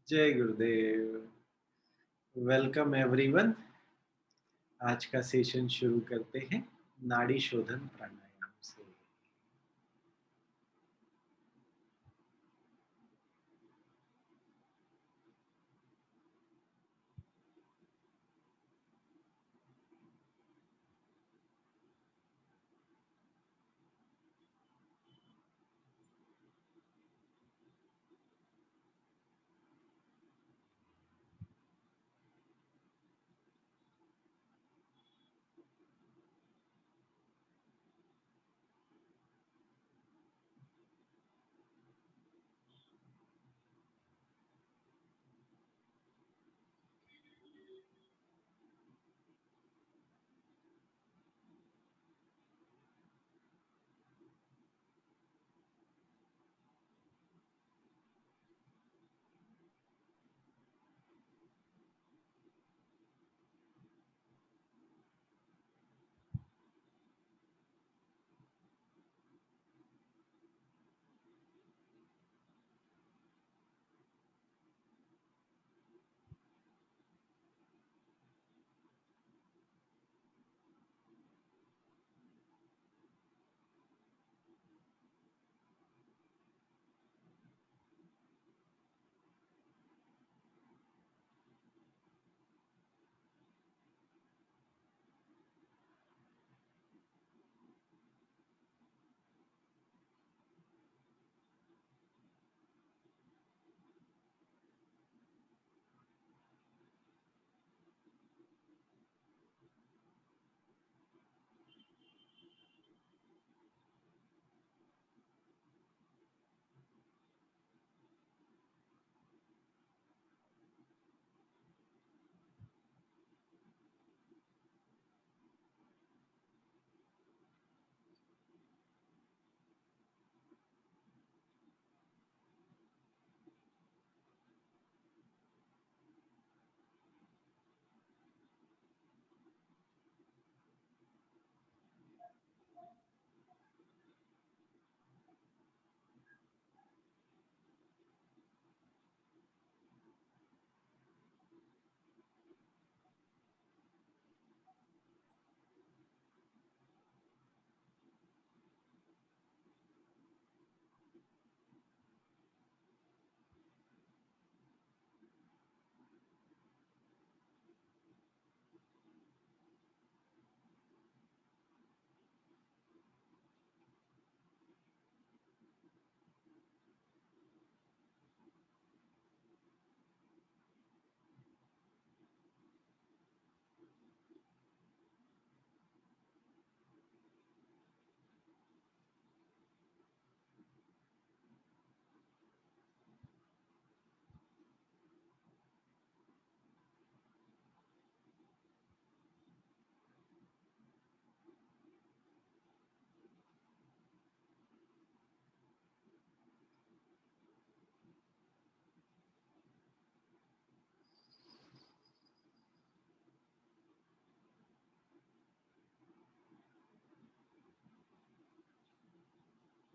जय गुरुदेव। Welcome everyone. आज का सेशन शुरू करते हैं नाड़ी शोधन प्राणायाम से।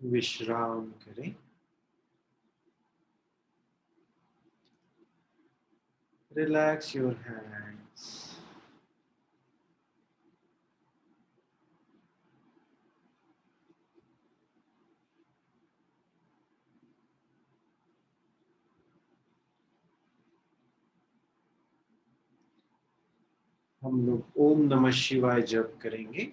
विश्राम करें। Relax your hands. हम लोग ओम नमः शिवाय जप करेंगे।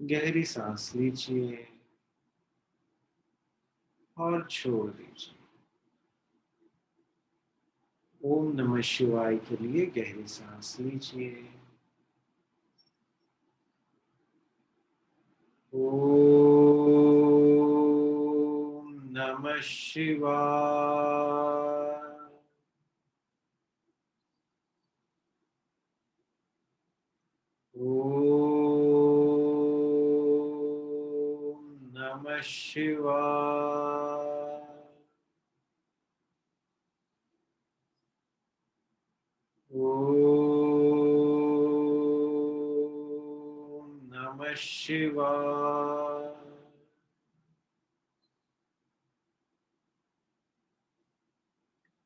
गहरी सांस लीजिए और छोड़ दीजिए। ओम नमः शिवाय के लिए गहरी सांस लीजिए। ओम नमः शिवाय। ओम नमः शिवाय। ओम नमः शिवाय।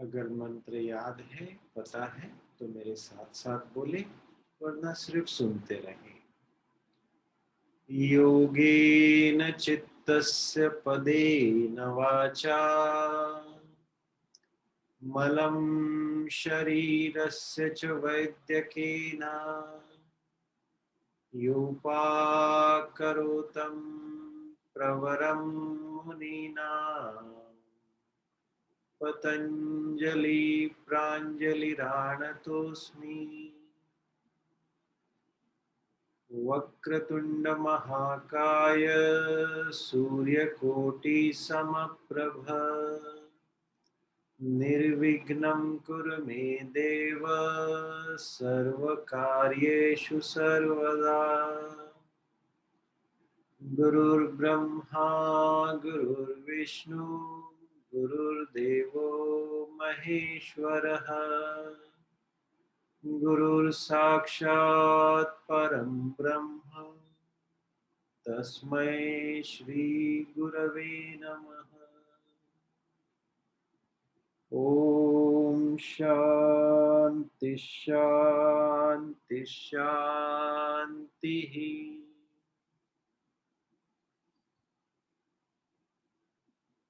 अगर मंत्र याद है, पता है, तो मेरे साथ साथ बोले, वरना सिर्फ सुनते रहे। योगेन चित्तस्य पदेन वाचा मलं शरीरस्य च वैद्यकेन योपाकरोतं प्रवरं मुनीनां पतञ्जलि प्राञ्जलिरानतोऽस्मि। वक्रतुंड महाकाय सूर्यकोटि समप्रभ निर्विघ्नं कुरु मे देव सर्वकार्येषु सर्वदा। गुरुर्ब्रह्मा गुरुर्विष्णु गुरुर्देवो महेश्वरः गुरुर्साक्षात् परं ब्रह्म तस्मै श्री गुरवे नमः। ओम शांति शांति शांति।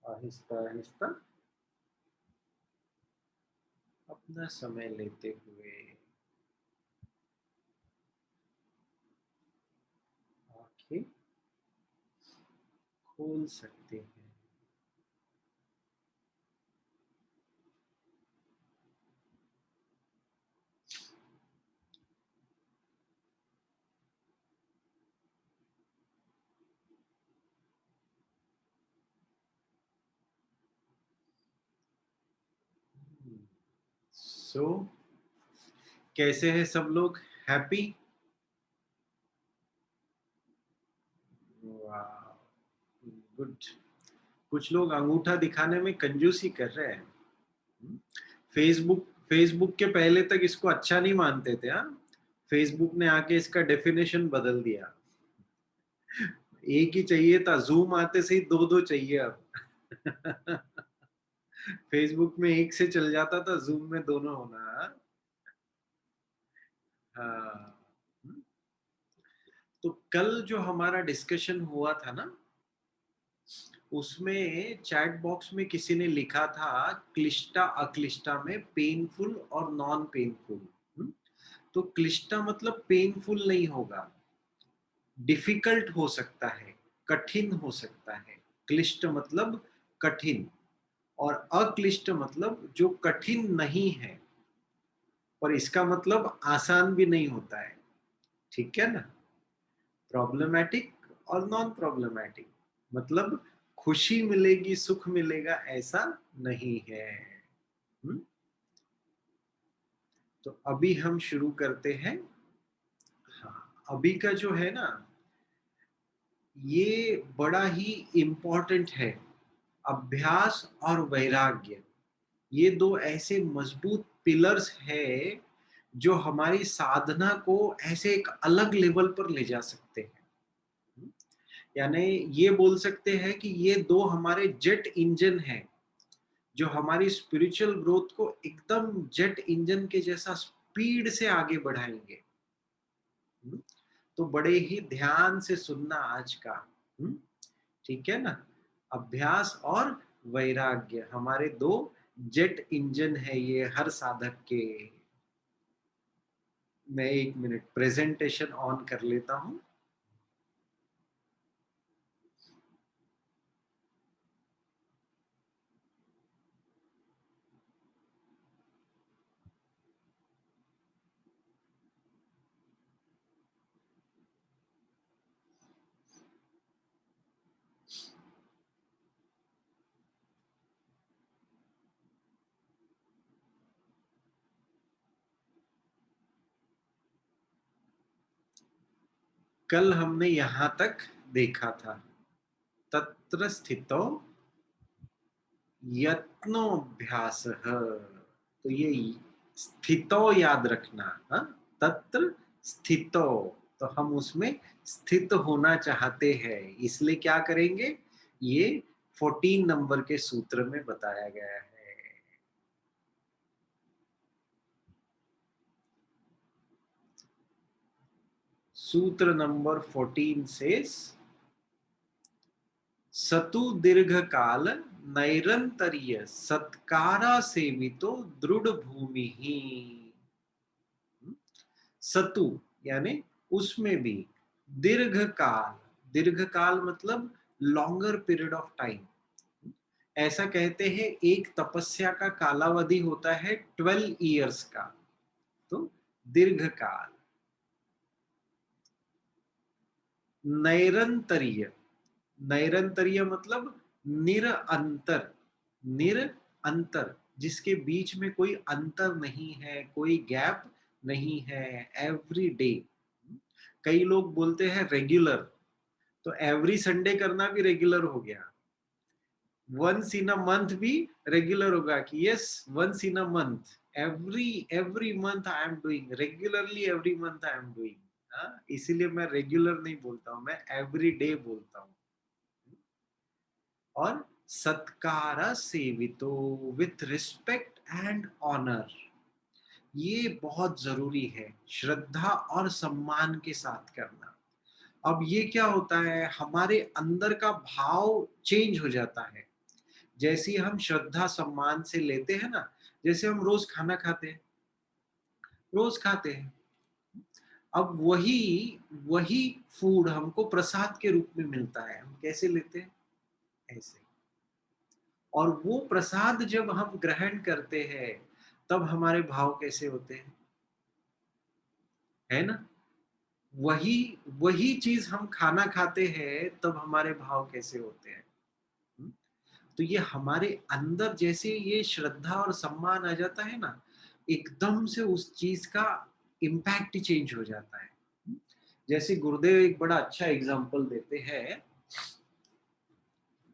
आहिस्ता आहिस्ता अपना समय लेते हुए आंखें खोल सकते हैं। सो कैसे हैं सब लोग? हैप्पी? गुड। कुछ लोग अंगूठा दिखाने में कंजूसी कर रहे हैं। फेसबुक फेसबुक के पहले तक इसको अच्छा नहीं मानते थे। हाँ, फेसबुक ने आके इसका डेफिनेशन बदल दिया। एक ही चाहिए था, जूम आते से ही दो दो चाहिए अब। फेसबुक में एक से चल जाता था, जूम में दोनों होना। हाँ। तो कल जो हमारा डिस्कशन हुआ था ना, उसमें चैट बॉक्स में किसी ने लिखा था क्लिष्टा अक्लिष्टा में पेनफुल और नॉन पेनफुल। तो क्लिष्टा मतलब पेनफुल नहीं होगा, डिफिकल्ट हो सकता है, कठिन हो सकता है। क्लिष्ट मतलब कठिन, और अक्लिष्ट मतलब जो कठिन नहीं है, पर इसका मतलब आसान भी नहीं होता है। ठीक है ना? प्रॉब्लमैटिक और नॉन प्रॉब्लमैटिक मतलब खुशी मिलेगी, सुख मिलेगा, ऐसा नहीं है। हुँ? तो अभी हम शुरू करते हैं। हाँ, अभी का जो है ना, ये बड़ा ही इम्पोर्टेंट है। अभ्यास और वैराग्य, ये दो ऐसे मजबूत पिलर्स है जो हमारी साधना को ऐसे एक अलग लेवल पर ले जा सकते हैं। यानी ये बोल सकते हैं कि ये दो हमारे जेट इंजन हैं, जो हमारी स्पिरिचुअल ग्रोथ को एकदम जेट इंजन के जैसा स्पीड से आगे बढ़ाएंगे। तो बड़े ही ध्यान से सुनना आज का। ठीक है ना? अभ्यास और वैराग्य हमारे दो जेट इंजन है ये हर साधक के। मैं एक मिनट प्रेजेंटेशन ऑन कर लेता हूं। कल हमने यहां तक देखा था, तत्र स्थितो यत्नोभ्यास। तो ये स्थितो याद रखना। हाँ? तत्र स्थितो, तो हम उसमें स्थित होना चाहते हैं, इसलिए क्या करेंगे? ये 14 नंबर के सूत्र में बताया गया है। सूत्र नंबर 14 says, सतु दीर्घ काल नैरंतर्य सत्कारा सेवितो दृढ़ भूमि ही। सतु यानी उसमें भी, दीर्घ काल मतलब लॉन्गर पीरियड ऑफ टाइम। ऐसा कहते हैं एक तपस्या का कालावधि होता है 12 इयर्स का, तो दीर्घ काल। नैरंतर्य, नैरंतर्य मतलब निरंतर, निरंतर जिसके बीच में कोई अंतर नहीं है, कोई गैप नहीं है, एवरी डे। कई लोग बोलते हैं रेगुलर, तो एवरी संडे करना भी रेगुलर हो गया। वंस इन अ मंथ भी रेगुलर होगा कि yes once in a month, every month I am doing regularly, every month I am doing. इसीलिए मैं रेगुलर नहीं बोलता हूँ, मैं एवरी डे बोलता हूँ। और सत्कार सेवितो, विथ रिस्पेक्ट एंड ऑनर, ये बहुत जरूरी है, श्रद्धा और सम्मान के साथ करना। अब ये क्या होता है, हमारे अंदर का भाव चेंज हो जाता है जैसे हम श्रद्धा सम्मान से लेते हैं ना। जैसे हम रोज खाना खाते हैं, रोज खाते हैं, अब वही वही फूड हमको प्रसाद के रूप में मिलता है, हम कैसे लेते हैं, ऐसे। और वो प्रसाद जब हम ग्रहण करते हैं तब हमारे भाव कैसे होते हैं, है ना। वही वही चीज हम खाना खाते हैं तब हमारे भाव कैसे होते हैं। हम्म? तो ये हमारे अंदर जैसे ये श्रद्धा और सम्मान आ जाता है ना, एकदम से उस चीज का इम्पैक्ट ही चेंज हो जाता है। जैसे गुरुदेव एक बड़ा अच्छा एग्जाम्पल देते हैं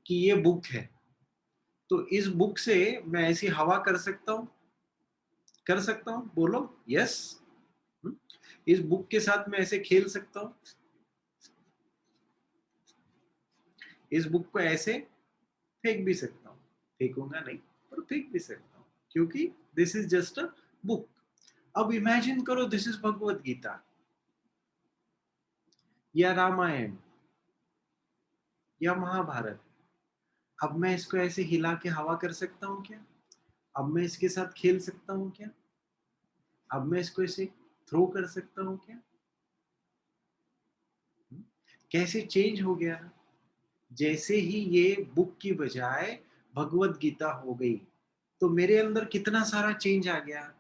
कि ये बुक है, तो इस बुक से मैं ऐसी हवा कर सकता हूँ, कर सकता हूँ, बोलो यस। इस बुक के साथ मैं ऐसे खेल सकता हूँ, इस बुक को ऐसे फेंक भी सकता हूँ, फेंकूंगा नहीं पर फेंक भी सकता हूँ, क्योंकि this is just a book. अब इमेजिन करो दिस इज भगवत गीता या रामायण या महाभारत। अब मैं इसको ऐसे हिला के हवा कर सकता हूँ क्या, अब मैं इसके साथ खेल सकता हूँ क्या, अब मैं इसको ऐसे थ्रो कर सकता हूँ क्या। कैसे चेंज हो गया, जैसे ही ये बुक की बजाय भगवत गीता हो गई तो मेरे अंदर कितना सारा चेंज आ गया,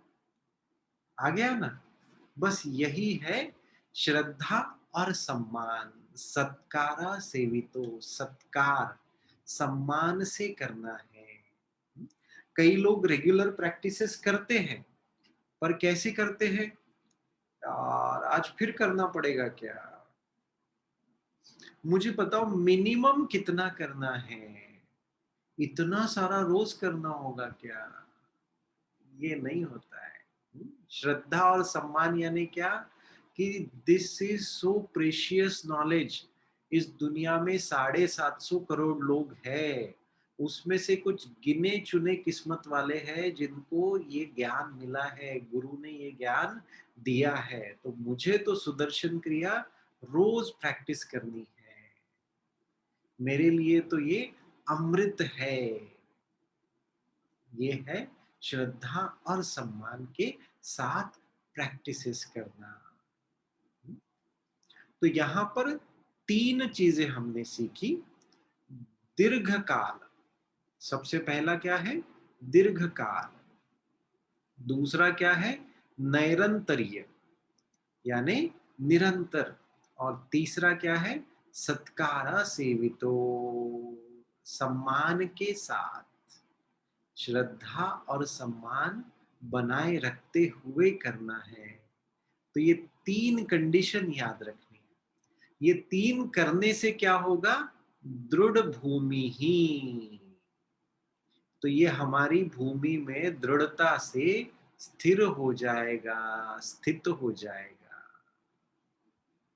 आ गया ना। बस यही है श्रद्धा और सम्मान, सत्कारा सेवितो, सत्कार सम्मान से करना है। कई लोग रेगुलर प्रैक्टिसेस करते हैं, पर कैसे करते हैं, यार आज फिर करना पड़ेगा क्या, मुझे बताओ मिनिमम कितना करना है, इतना सारा रोज करना होगा क्या, ये नहीं होता है। श्रद्धा और सम्मान यानी क्या, कि this is so precious knowledge. इस दुनिया में 750 करोड़ लोग हैं, उसमें से कुछ गिने चुने किस्मत वाले हैं जिनको ये ज्ञान मिला है, गुरु ने ये ज्ञान दिया है। तो मुझे तो सुदर्शन क्रिया रोज प्रैक्टिस करनी है, मेरे लिए तो ये अमृत है। ये है श्रद्धा और सम्मान के साथ प्रैक्टिसेस करना। तो यहां पर 3 चीजें हमने सीखी। दीर्घ काल, सबसे पहला क्या है, दीर्घ काल। दूसरा क्या है, नैरंतर्य यानी निरंतर। और तीसरा क्या है, सत्कारा सेवितो, सम्मान के साथ, श्रद्धा और सम्मान बनाए रखते हुए करना है। तो ये 3 कंडीशन याद रखनी है। ये 3 करने से क्या होगा, दृढ़ भूमि ही। तो ये हमारी भूमि में दृढ़ता से स्थिर हो जाएगा, स्थित हो जाएगा।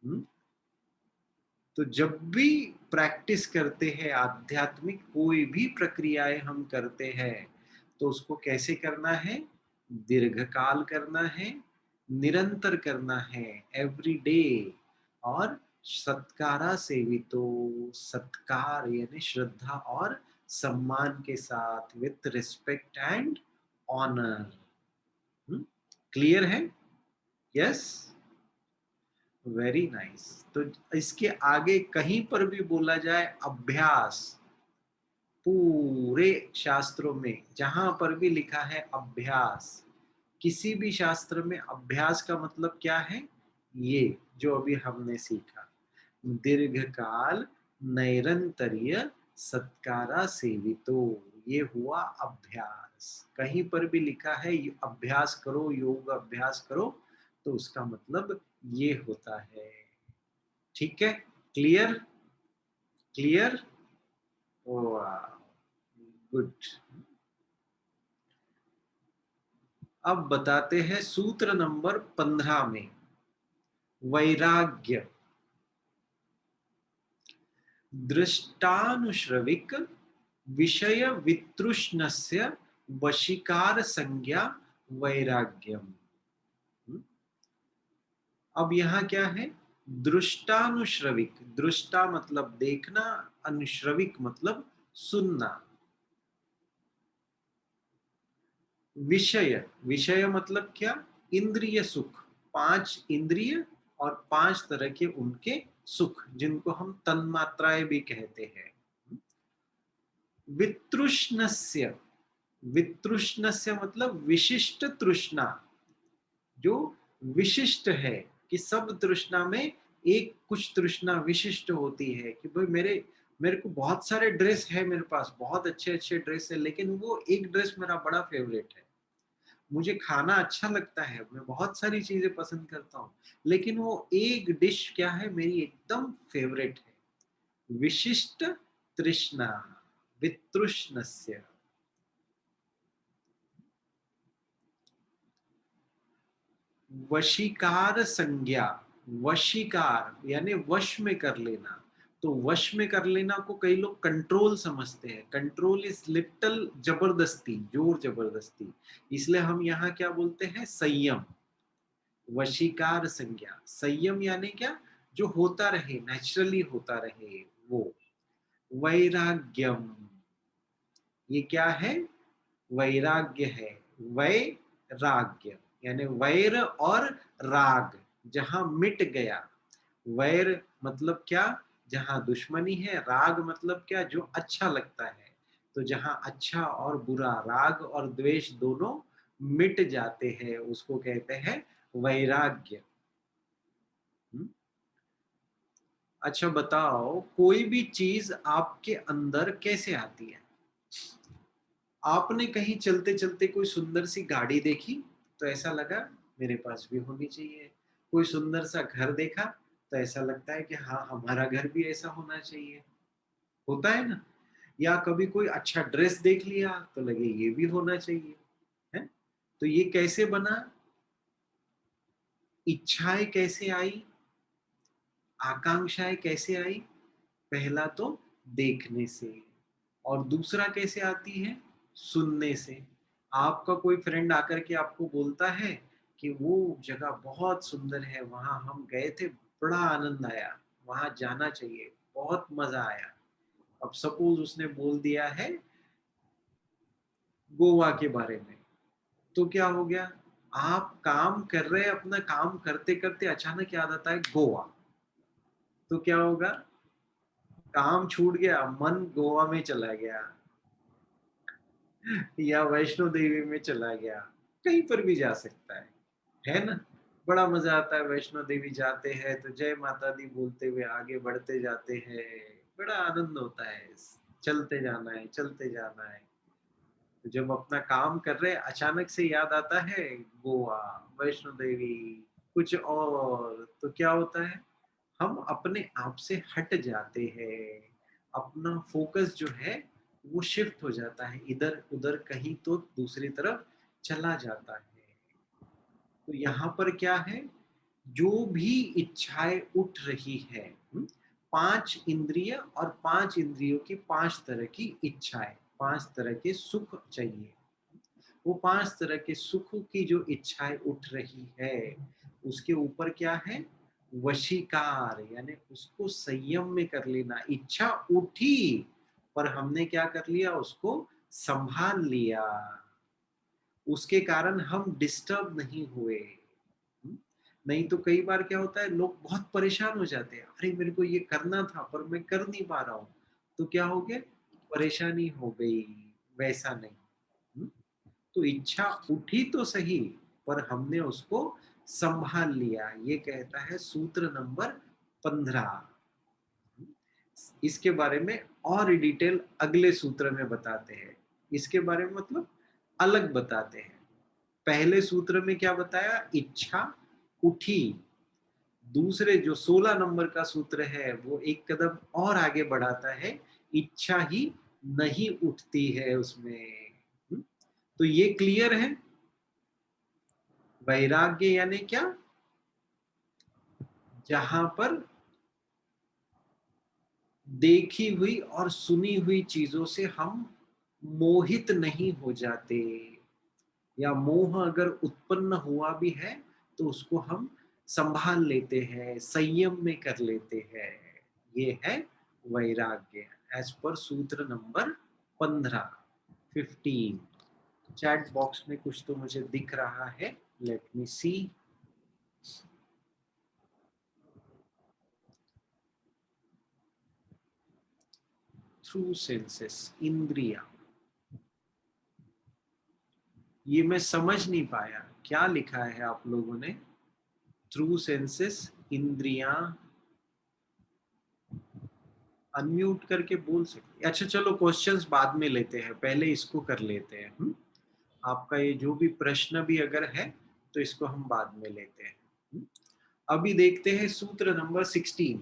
हम्म? तो जब भी प्रैक्टिस करते हैं आध्यात्मिक कोई भी प्रक्रियाएं हम करते हैं, तो उसको कैसे करना है, दीर्घकाल करना है, निरंतर करना है, एवरी डे। और सत्कारा सेवितो, सत्कार यानी श्रद्धा और सम्मान के साथ, with respect and honour. Clear है? Yes, very nice. तो इसके आगे कहीं पर भी बोला जाए अभ्यास, पूरे शास्त्रों में जहां पर भी लिखा है अभ्यास, किसी भी शास्त्र में अभ्यास का मतलब क्या है? ये जो अभी हमने सीखा, दीर्घकाल नैरंतर्य सत्कारा सेवितो, ये हुआ अभ्यास। कहीं पर भी लिखा है ये अभ्यास करो, योग अभ्यास करो, तो उसका मतलब ये होता है। ठीक है? क्लियर? क्लियर? गुड। अब बताते हैं सूत्र नंबर 15 में, वैराग्य। दृष्टानुश्रविक विषय वितृष्णस्य वशीकार संज्ञा वैराग्यम। अब यहाँ क्या है? दृष्टानुश्रविक, दृष्टा मतलब देखना, अनुश्रविक मतलब सुनना। विषय, विषय मतलब क्या? इंद्रिय सुख, 5 इंद्रिय और 5 तरह के उनके सुख, जिनको हम तन्मात्राएं भी कहते हैं। वितृष्णस्य, वितृष्णस्य मतलब विशिष्ट तृष्णा, जो विशिष्ट है, कि सब तृष्णा में एक कुछ तृष्णा विशिष्ट होती है, कि भाई मेरे को बहुत सारे ड्रेस है, मेरे पास बहुत अच्छे अच्छे ड्रेस है, लेकिन वो एक ड्रेस मेरा बड़ा फेवरेट है। मुझे खाना अच्छा लगता है, मैं बहुत सारी चीजें पसंद करता हूँ, लेकिन वो एक डिश क्या है, मेरी एकदम फेवरेट है। विशिष्ट तृष्णा, वितृष्णस्य। वशीकार संज्ञा, वशीकार यानी वश में कर लेना। तो वश में कर लेना को कई लोग कंट्रोल समझते हैं। कंट्रोल इज लिटिल जबरदस्ती, जोर जबरदस्ती। इसलिए हम यहाँ क्या बोलते हैं? संयम। वशीकार संज्ञा, संयम यानी क्या? जो होता रहे, नेचुरली होता रहे वो। वैराग्यम, ये क्या है? वैराग्य है। वैराग्य यानी वैर और राग, जहां मिट गया। वैर मतलब क्या? जहां दुश्मनी है। राग मतलब क्या? जो अच्छा लगता है। तो जहां अच्छा और बुरा, राग और द्वेष दोनों मिट जाते हैं, उसको कहते हैं वैराग्य। अच्छा बताओ, कोई भी चीज आपके अंदर कैसे आती है? आपने कहीं चलते चलते कोई सुंदर सी गाड़ी देखी, तो ऐसा लगा मेरे पास भी होनी चाहिए। कोई सुंदर सा घर देखा, तो ऐसा लगता है कि हाँ, हमारा घर भी ऐसा होना चाहिए। होता है ना? या कभी कोई अच्छा ड्रेस देख लिया, तो लगे ये भी होना चाहिए। है? तो ये कैसे बना? इच्छाएं कैसे आई? आकांक्षाएं कैसे आई? पहला तो देखने से, और दूसरा कैसे आती है? सुनने से। आपका कोई फ्रेंड आकर के आपको बोलता है कि वो जगह बहुत सुंदर है, वहां हम गए थे, बड़ा आनंद आया, वहां जाना चाहिए, बहुत मजा आया। अब सपोज उसने बोल दिया है गोवा के बारे में, तो क्या हो गया? आप काम कर रहे हैं, अपना काम करते करते अचानक याद आता है गोवा, तो क्या होगा? काम छूट गया, मन गोवा में चला गया, या वैष्णो देवी में चला गया। कहीं पर भी जा सकता है ना? बड़ा मजा आता है, वैष्णो देवी जाते हैं तो जय माता दी बोलते हुए आगे बढ़ते जाते हैं। बड़ा आनंद होता है, चलते जाना है, चलते जाना है। तो जब अपना काम कर रहे हैं, अचानक से याद आता है गोवा, वैष्णो देवी, कुछ और, तो क्या होता है? हम अपने आप से हट जाते हैं। अपना फोकस जो है वो शिफ्ट हो जाता है, इधर उधर कहीं तो दूसरी तरफ चला जाता है। तो यहाँ पर क्या है? जो भी इच्छाएं उठ रही है, 5 इंद्रिय और 5 इंद्रियों की 5 तरह की इच्छाएं, 5 तरह के सुख चाहिए। वो 5 तरह के सुख की जो इच्छाएं उठ रही है, उसके ऊपर क्या है? वशीकार यानी उसको संयम में कर लेना। इच्छा उठी पर हमने क्या कर लिया, उसको संभाल लिया, उसके कारण हम डिस्टर्ब नहीं हुए। हम्म? नहीं तो कई बार क्या होता है, लोग बहुत परेशान हो जाते हैं, अरे मेरे को ये करना था पर मैं कर नहीं पा रहा हूँ, तो क्या हो गया, परेशानी हो गई। वैसा नहीं। हम्म? तो इच्छा उठी तो सही पर हमने उसको संभाल लिया, ये कहता है सूत्र नंबर 15। इसके बारे में और डिटेल अगले सूत्र में बताते हैं। इसके बारे में मतलब अलग बताते हैं। पहले सूत्र में क्या बताया, इच्छा उठी। दूसरे जो 16 नंबर का सूत्र है वो एक कदम और आगे बढ़ाता है, इच्छा ही नहीं उठती है उसमें। तो ये क्लियर है। वैराग्य यानी क्या, जहां पर देखी हुई और सुनी हुई चीजों से हम मोहित नहीं हो जाते, या मोह अगर उत्पन्न हुआ भी है तो उसको हम संभाल लेते हैं, संयम में कर लेते हैं। ये है वैराग्य, एज पर सूत्र नंबर 15, 15। चैट बॉक्स में कुछ तो मुझे दिख रहा है, लेट मी सी। थ्रू सेंसेस, इंद्रिया, ये मैं समझ नहीं पाया क्या लिखा है आप लोगों ने। थ्रू सेंसेस, इंद्रियां, अनम्यूट करके बोल सकते, अच्छा चलो क्वेश्चंस बाद में लेते हैं, पहले इसको कर लेते हैं। आपका ये जो भी प्रश्न भी अगर है तो इसको हम बाद में लेते हैं। अभी देखते हैं सूत्र नंबर 16।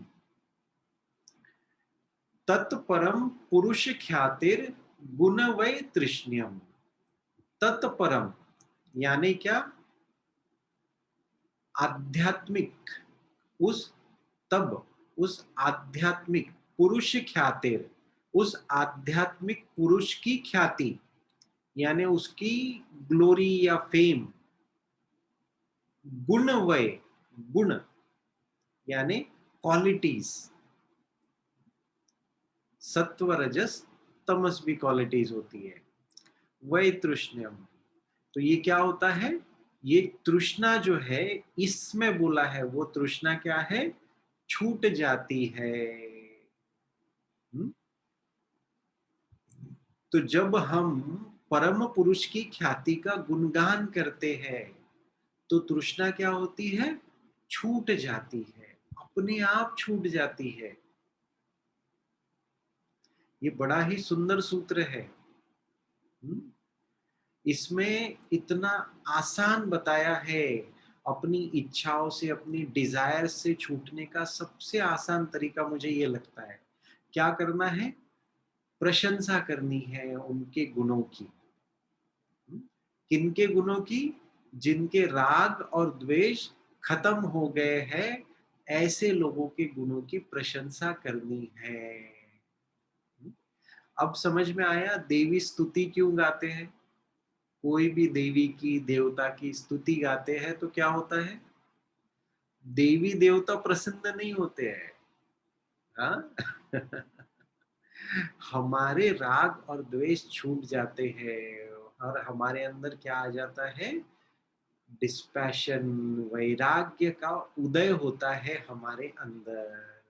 तत्परम पुरुष ख्यातिर गुण वै तृष्ण्यम। तत्परम यानी क्या, आध्यात्मिक, उस तब, उस आध्यात्मिक पुरुष ख्यातिर, उस आध्यात्मिक पुरुष की ख्याति यानी उसकी ग्लोरी या फेम। गुणवय, गुण यानी क्वालिटीज, सत्व रजस तमस भी क्वालिटीज होती है। वै तृष्ण्यम, तो ये क्या होता है, ये तृष्णा जो है, इसमें बोला है वो तृष्णा क्या है, छूट जाती है। हम्म? तो जब हम परम पुरुष की ख्याति का गुणगान करते हैं तो तृष्णा क्या होती है, छूट जाती है, अपने आप छूट जाती है। ये बड़ा ही सुंदर सूत्र है। हम्म? इसमें इतना आसान बताया है, अपनी इच्छाओं से, अपनी डिजायर से छूटने का सबसे आसान तरीका मुझे ये लगता है। क्या करना है, प्रशंसा करनी है उनके गुणों की। किनके गुणों की, जिनके राग और द्वेष खत्म हो गए हैं, ऐसे लोगों के गुणों की प्रशंसा करनी है। अब समझ में आया देवी स्तुति क्यों गाते हैं। कोई भी देवी की, देवता की स्तुति गाते हैं तो क्या होता है, देवी देवता प्रसन्न नहीं होते हैं। हाँ? हमारे राग और द्वेष छूट जाते हैं और हमारे अंदर क्या आ जाता है, डिस्पैशन, वैराग्य का उदय होता है हमारे अंदर।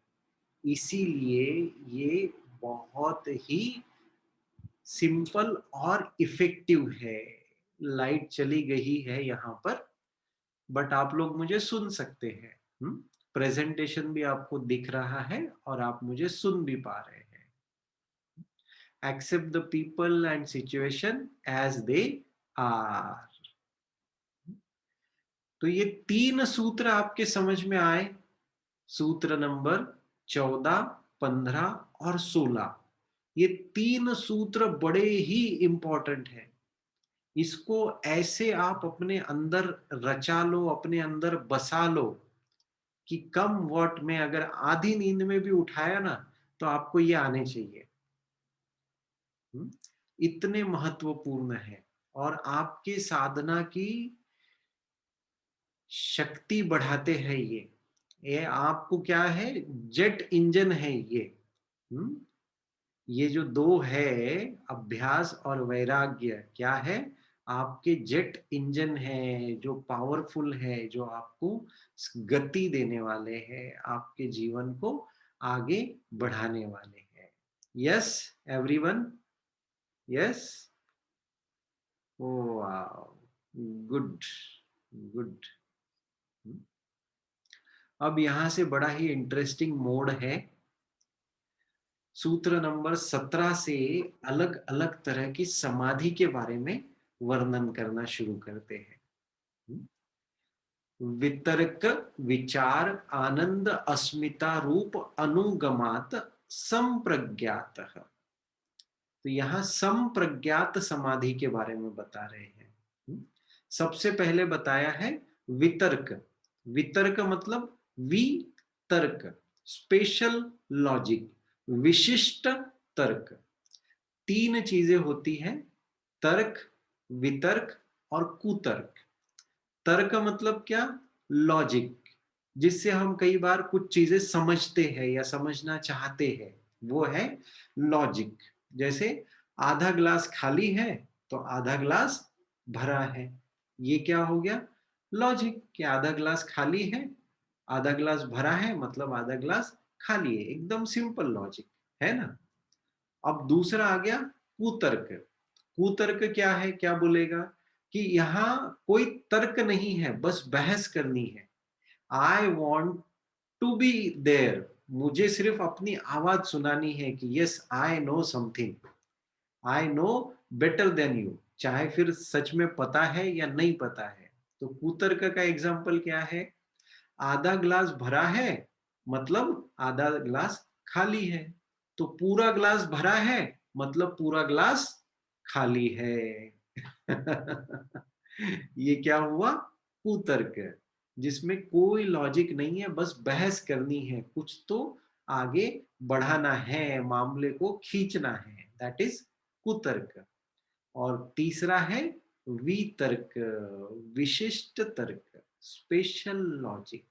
इसीलिए ये बहुत ही सिंपल और इफेक्टिव है। लाइट चली गई है यहाँ पर, बट आप लोग मुझे सुन सकते हैं। प्रेजेंटेशन भी आपको दिख रहा है और आप मुझे सुन भी पा रहे हैं। Accept the people and situation as they are. तो ये 3 सूत्र आपके समझ में आए, सूत्र नंबर 14, 15 और 16। ये 3 सूत्र बड़े ही इंपॉर्टेंट है। इसको ऐसे आप अपने अंदर रचा लो, अपने अंदर बसा लो कि कम वॉट में अगर आधी नींद में भी उठाया ना तो आपको ये आने चाहिए। इतने महत्वपूर्ण है और आपके साधना की शक्ति बढ़ाते हैं ये। ये आपको क्या है, जेट इंजन है ये। हम्म ये जो दो है, अभ्यास और वैराग्य, क्या है, आपके जेट इंजन है, जो पावरफुल है, जो आपको गति देने वाले हैं, आपके जीवन को आगे बढ़ाने वाले हैं। यस एवरीवन, यस, ओ गुड, गुड। अब यहां से बड़ा ही इंटरेस्टिंग मोड है। सूत्र नंबर 17 से अलग अलग तरह की समाधि के बारे में वर्णन करना शुरू करते हैं। वितर्क, विचार, आनंद, अस्मिता रूप अनुगमात संप्रज्ञात। तो यहाँ संप्रज्ञात समाधि के बारे में बता रहे हैं। सबसे पहले बताया है वितर्क। वितर्क मतलब वितर्क, स्पेशल लॉजिक, विशिष्ट तर्क। तीन चीजें होती हैं, तर्क, वितर्क और कुतर्क। तर्क मतलब क्या, लॉजिक, जिससे हम कई बार कुछ चीजें समझते हैं या समझना चाहते हैं, वो है लॉजिक। जैसे आधा ग्लास खाली है तो आधा ग्लास भरा है, ये क्या हो गया, लॉजिक, कि आधा ग्लास खाली है, आधा ग्लास भरा है, मतलब आधा ग्लास खाली है, एकदम सिंपल लॉजिक है ना। अब दूसरा आ गया कुतर्क। कुतर्क क्या है, क्या बोलेगा कि यहाँ कोई तर्क नहीं है, बस बहस करनी है। I want to be there, मुझे सिर्फ अपनी आवाज सुनानी है कि yes I know something, I know better than you, चाहे फिर सच में पता है या नहीं पता है। तो कुतर्क का एग्जाम्पल क्या है, आधा ग्लास भरा है मतलब आधा ग्लास खाली है, तो पूरा ग्लास भरा है मतलब पूरा ग्लास खाली है। ये क्या हुआ, कुतर्क, जिसमें कोई लॉजिक नहीं है, बस बहस करनी है, कुछ तो आगे बढ़ाना है, मामले को खींचना है, दैट इज कुतर्क। और तीसरा है वितर्क, विशिष्ट तर्क, स्पेशल लॉजिक।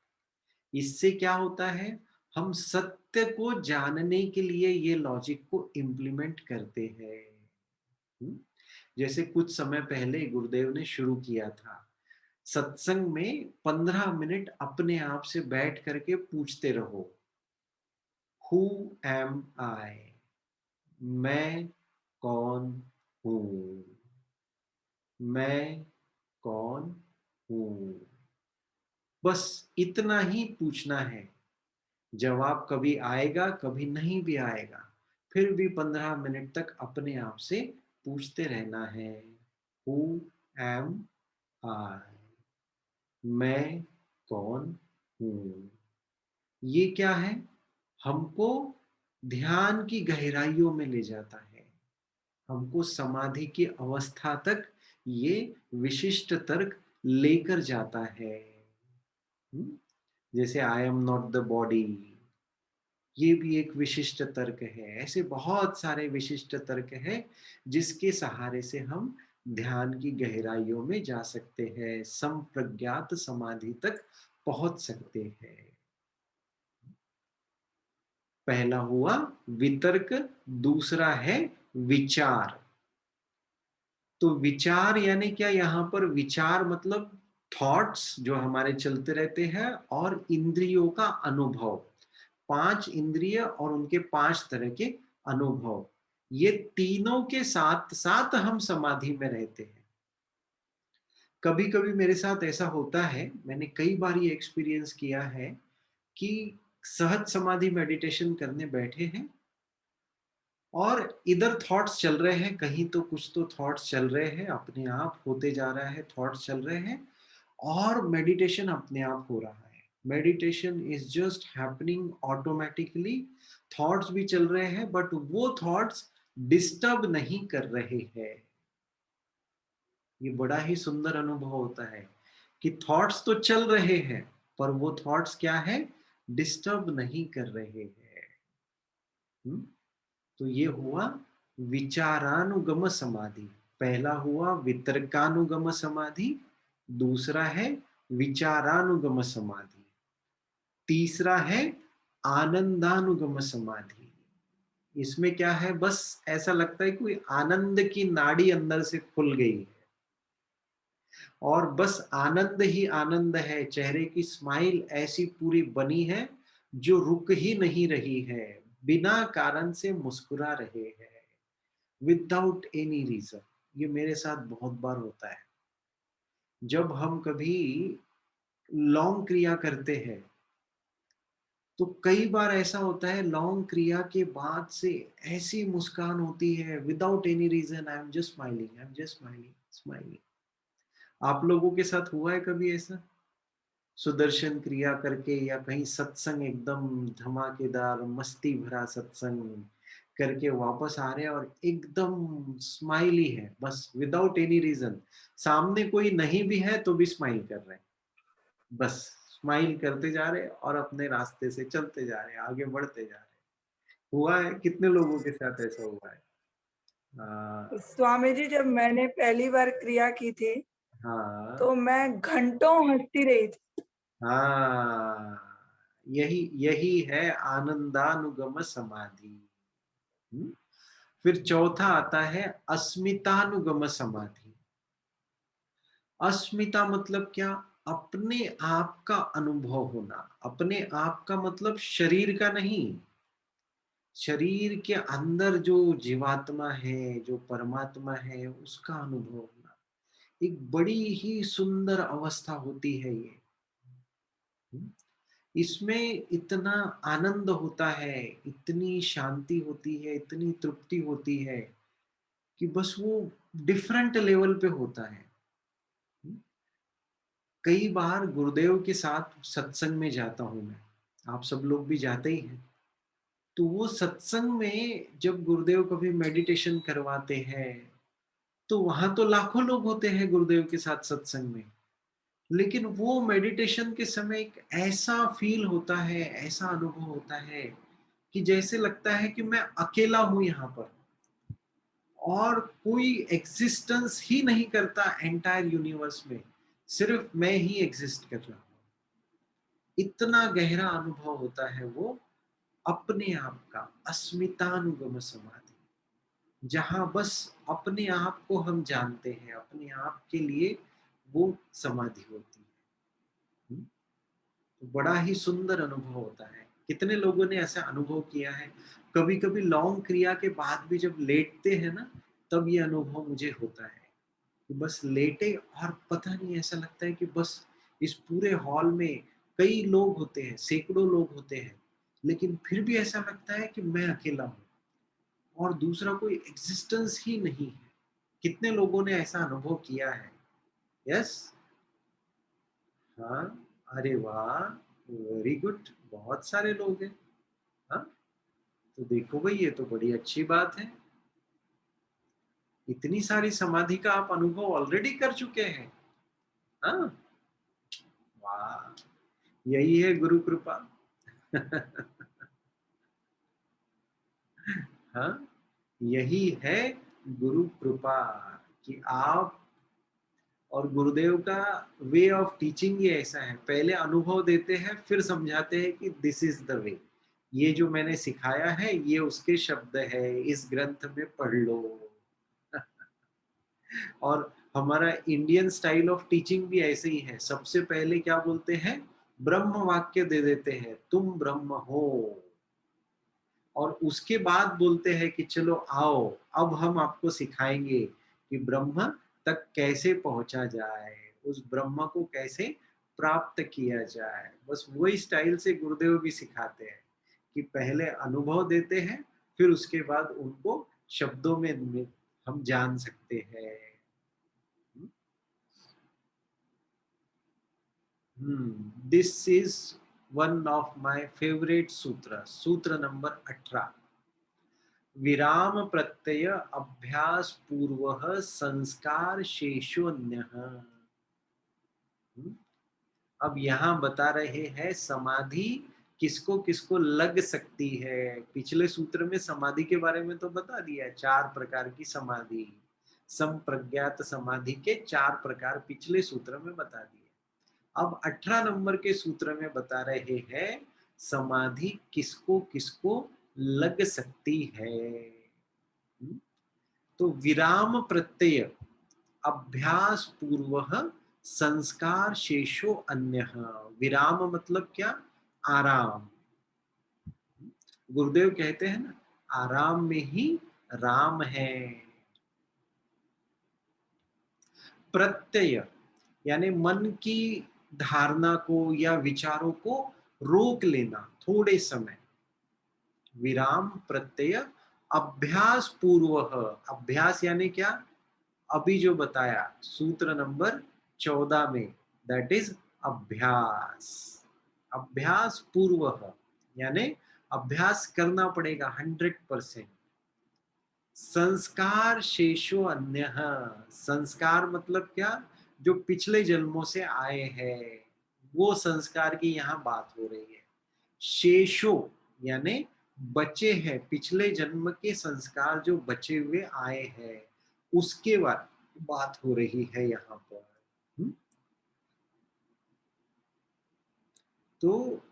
इससे क्या होता है, हम सत्य को जानने के लिए ये लॉजिक को इम्प्लीमेंट करते हैं। जैसे कुछ समय पहले गुरुदेव ने शुरू किया था, सत्संग में 15 मिनट अपने आप से बैठ करके पूछते रहो, हु एम आई, मैं कौन हूं, मैं कौन हूं। बस इतना ही पूछना है, जवाब कभी आएगा कभी नहीं भी आएगा, फिर भी 15 मिनट तक अपने आप से पूछते रहना है, हु एम आई, मैं कौन हूं। ये क्या है, हमको ध्यान की गहराइयों में ले जाता है, हमको समाधि की अवस्था तक ये विशिष्ट तर्क लेकर जाता है। जैसे I am not the body, ये भी एक विशिष्ट तर्क है। ऐसे बहुत सारे विशिष्ट तर्क हैं जिसके सहारे से हम ध्यान की गहराइयों में जा सकते हैं, संप्रज्ञात समाधि तक पहुंच सकते हैं। पहला हुआ वितर्क, दूसरा है विचार। तो विचार यानी क्या, यहां पर विचार मतलब थॉट्स जो हमारे चलते रहते हैं, और इंद्रियों का अनुभव, पांच इंद्रिय और उनके पांच तरह के अनुभव, ये तीनों के साथ साथ हम समाधि में रहते हैं। कभी कभी मेरे साथ ऐसा होता है, मैंने कई बार ये एक्सपीरियंस किया है कि सहज समाधि मेडिटेशन करने बैठे हैं और इधर थॉट्स चल रहे हैं, कहीं तो कुछ तो थॉट्स चल रहे हैं, अपने आप होते जा रहा है, थॉट्स चल रहे हैं, और मेडिटेशन अपने आप हो रहा है, meditation is just happening automatically. Thoughts भी चल रहे हैं बट वो थॉट्स डिस्टर्ब नहीं कर रहे हैं। ये बड़ा ही सुंदर अनुभव होता है कि थॉट्स तो चल रहे हैं पर वो थॉट्स क्या है, डिस्टर्ब नहीं कर रहे हैं। तो ये हुआ विचारानुगम समाधि। पहला हुआ वितर्कानुगम समाधि, दूसरा है विचारानुगम समाधि। तीसरा है आनंदानुगम समाधि। इसमें क्या है, बस ऐसा लगता है कोई आनंद की नाड़ी अंदर से खुल गई है और बस आनंद ही आनंद है। चेहरे की स्माइल ऐसी पूरी बनी है जो रुक ही नहीं रही है, बिना कारण से मुस्कुरा रहे हैं, विदाउट एनी रीजन। ये मेरे साथ बहुत बार होता है। जब हम कभी लॉन्ग क्रिया करते हैं तो कई बार ऐसा होता है, लॉन्ग क्रिया के बाद से ऐसी मुस्कान होती है without any reason, I am just smiling, I am just smiling, smiling. आप लोगों के साथ हुआ है कभी ऐसा? सुदर्शन क्रिया करके या कहीं सत्संग एकदम धमाकेदार मस्ती भरा सत्संग करके वापस आ रहे हैं और एकदम स्माइली है, बस विदाउट एनी रीजन। सामने कोई नहीं भी है तो भी स्माइल कर रहे हैं, बस स्माइल करते जा रहे हैं और अपने रास्ते से चलते जा रहे हैं, आगे बढ़ते जा रहे हैं। हुआ है, कितने लोगों के साथ ऐसा हुआ है? हाँ। स्वामी जी, जब मैंने पहली बार क्रिया की थी, हाँ। तो मैं घंटों हँसती रही थी। हाँ, यही यही है आनंदानुगम समाधि। हम्म? फिर चौथा आता है अस्मितानुगम समाधि। अस्मिता मतलब क्या? अपने आप का अनुभव होना। अपने आप का मतलब शरीर का नहीं, शरीर के अंदर जो जीवात्मा है, जो परमात्मा है, उसका अनुभव होना। एक बड़ी ही सुंदर अवस्था होती है ये। हम्म? इसमें इतना आनंद होता है, इतनी शांति होती है, इतनी तृप्ति होती है कि बस वो डिफरेंट लेवल पे होता है। कई बार गुरुदेव के साथ सत्संग में जाता हूँ मैं, आप सब लोग भी जाते ही हैं। तो वो सत्संग में जब गुरुदेव कभी मेडिटेशन करवाते हैं, तो वहां तो लाखों लोग होते हैं गुरुदेव के साथ सत्संग में। लेकिन वो मेडिटेशन के समय एक ऐसा फील होता है, ऐसा अनुभव होता है कि जैसे लगता है कि मैं अकेला हूं यहाँ पर और कोई एग्जिस्टेंस ही नहीं करता एंटायर यूनिवर्स में, सिर्फ मैं ही एग्जिस्ट कर रहा हूँ। इतना गहरा अनुभव होता है वो अपने आप का, अस्मितानुगम समाधि, जहां बस अपने आप को हम जानते हैं, अपने आप के लिए वो समाधि होती है। हम्म? तो बड़ा ही सुंदर अनुभव होता है। कितने लोगों ने ऐसा अनुभव किया है? कभी कभी लॉन्ग क्रिया के बाद भी जब लेटते हैं ना, तब ये अनुभव मुझे होता है कि बस लेटे और पता नहीं, ऐसा लगता है कि बस इस पूरे हॉल में कई लोग होते हैं, सैकड़ों लोग होते हैं, लेकिन फिर भी ऐसा लगता है कि मैं अकेला हूँ और दूसरा कोई एग्जिस्टेंस ही नहीं है। कितने लोगों ने ऐसा अनुभव किया है? यस। हाँ। अरे वाह, वेरी गुड, बहुत सारे लोग हैं। हाँ, तो देखो भाई, ये तो बड़ी अच्छी बात है। इतनी सारी समाधि का आप अनुभव ऑलरेडी कर चुके हैं। हाँ। वाह, यही है गुरु कृपा। हाँ, यही है गुरु कृपा कि आप, और गुरुदेव का वे ऑफ टीचिंग ये ऐसा है, पहले अनुभव देते हैं फिर समझाते हैं कि दिस इज द वे, ये जो मैंने सिखाया है ये उसके शब्द है, इस ग्रंथ में पढ़ लो। और हमारा इंडियन स्टाइल ऑफ टीचिंग भी ऐसे ही है। सबसे पहले क्या बोलते हैं? ब्रह्म वाक्य दे देते हैं, तुम ब्रह्म हो। और उसके बाद बोलते हैं कि चलो आओ, अब हम आपको सिखाएंगे कि ब्रह्म तक कैसे पहुंचा जाए, उस ब्रह्म को कैसे प्राप्त किया जाए। बस वही स्टाइल से गुरुदेव भी सिखाते हैं कि पहले अनुभव देते हैं, फिर उसके बाद उनको शब्दों में हम जान सकते हैं। This is one of my favourite सूत्र, सूत्र नंबर 18। विराम प्रत्यय अभ्यास पूर्व संस्कार शेषोन्य। अब यहाँ बता रहे हैं समाधि किसको किसको लग सकती है। पिछले सूत्र में समाधि के बारे में तो बता दिया, चार प्रकार की समाधि, संप्रज्ञात समाधि के चार प्रकार पिछले सूत्र में बता दिए। अब 18 नंबर के सूत्र में बता रहे हैं समाधि किसको किसको लग सकती है। हम्म, तो विराम प्रत्यय अभ्यास पूर्व संस्कार शेषो अन्य। विराम मतलब क्या? आराम। गुरुदेव कहते हैं ना, आराम में ही राम है। प्रत्यय यानी मन की धारणा को या विचारों को रोक लेना थोड़े समय। विराम प्रत्यय अभ्यास पूर्व। अभ्यास यानी क्या? अभी जो बताया सूत्र नंबर 14 में, दैट इज अभ्यास। अभ्यास पूर्व यानी अभ्यास करना पड़ेगा 100%। संस्कार शेषो अन्य। संस्कार मतलब क्या? जो पिछले जन्मों से आए हैं, वो संस्कार की यहाँ बात हो रही है। शेषो यानी बचे हैं, पिछले जन्म के संस्कार जो बचे हुए आए हैं, उसके बाद बात हो रही है यहाँ पर। तो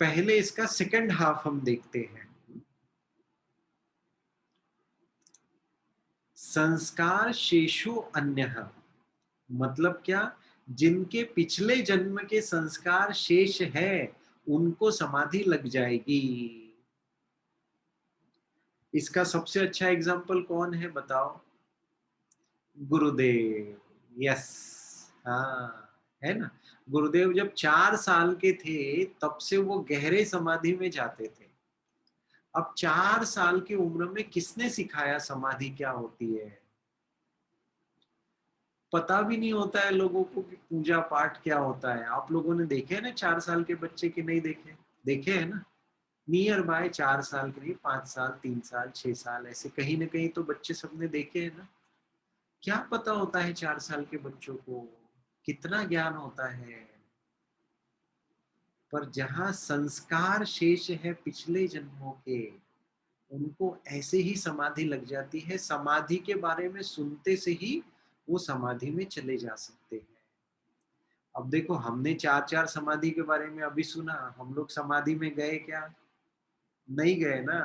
पहले इसका सेकंड हाफ हम देखते हैं। संस्कार शेषो अन्य मतलब क्या? जिनके पिछले जन्म के संस्कार शेष है, उनको समाधि लग जाएगी। इसका सबसे अच्छा एग्जाम्पल कौन है बताओ? गुरुदेव। यस। हाँ, है ना। गुरुदेव जब 4 साल के थे तब से वो गहरे समाधि में जाते थे। अब 4 साल की उम्र में किसने सिखाया समाधि क्या होती है? पता भी नहीं होता है लोगों को कि पूजा पाठ क्या होता है। आप लोगों ने देखे हैं ना 4 साल के बच्चे की नहीं देखे? देखे है ना। नियर बाय 4 साल के नहीं, 5 साल, 3 साल, 6 साल, ऐसे कहीं ना कहीं तो बच्चे सबने देखे है ना। क्या पता होता है 4 साल के बच्चों को? कितना ज्ञान होता है। पर जहाँ संस्कार शेष है पिछले जन्मों के, उनको ऐसे ही समाधि लग जाती है। समाधि के बारे में सुनते से ही वो समाधि में चले जा सकते हैं। अब देखो, हमने 4 4 समाधि के बारे में अभी सुना, हम लोग समाधि में गए क्या? नहीं गए ना।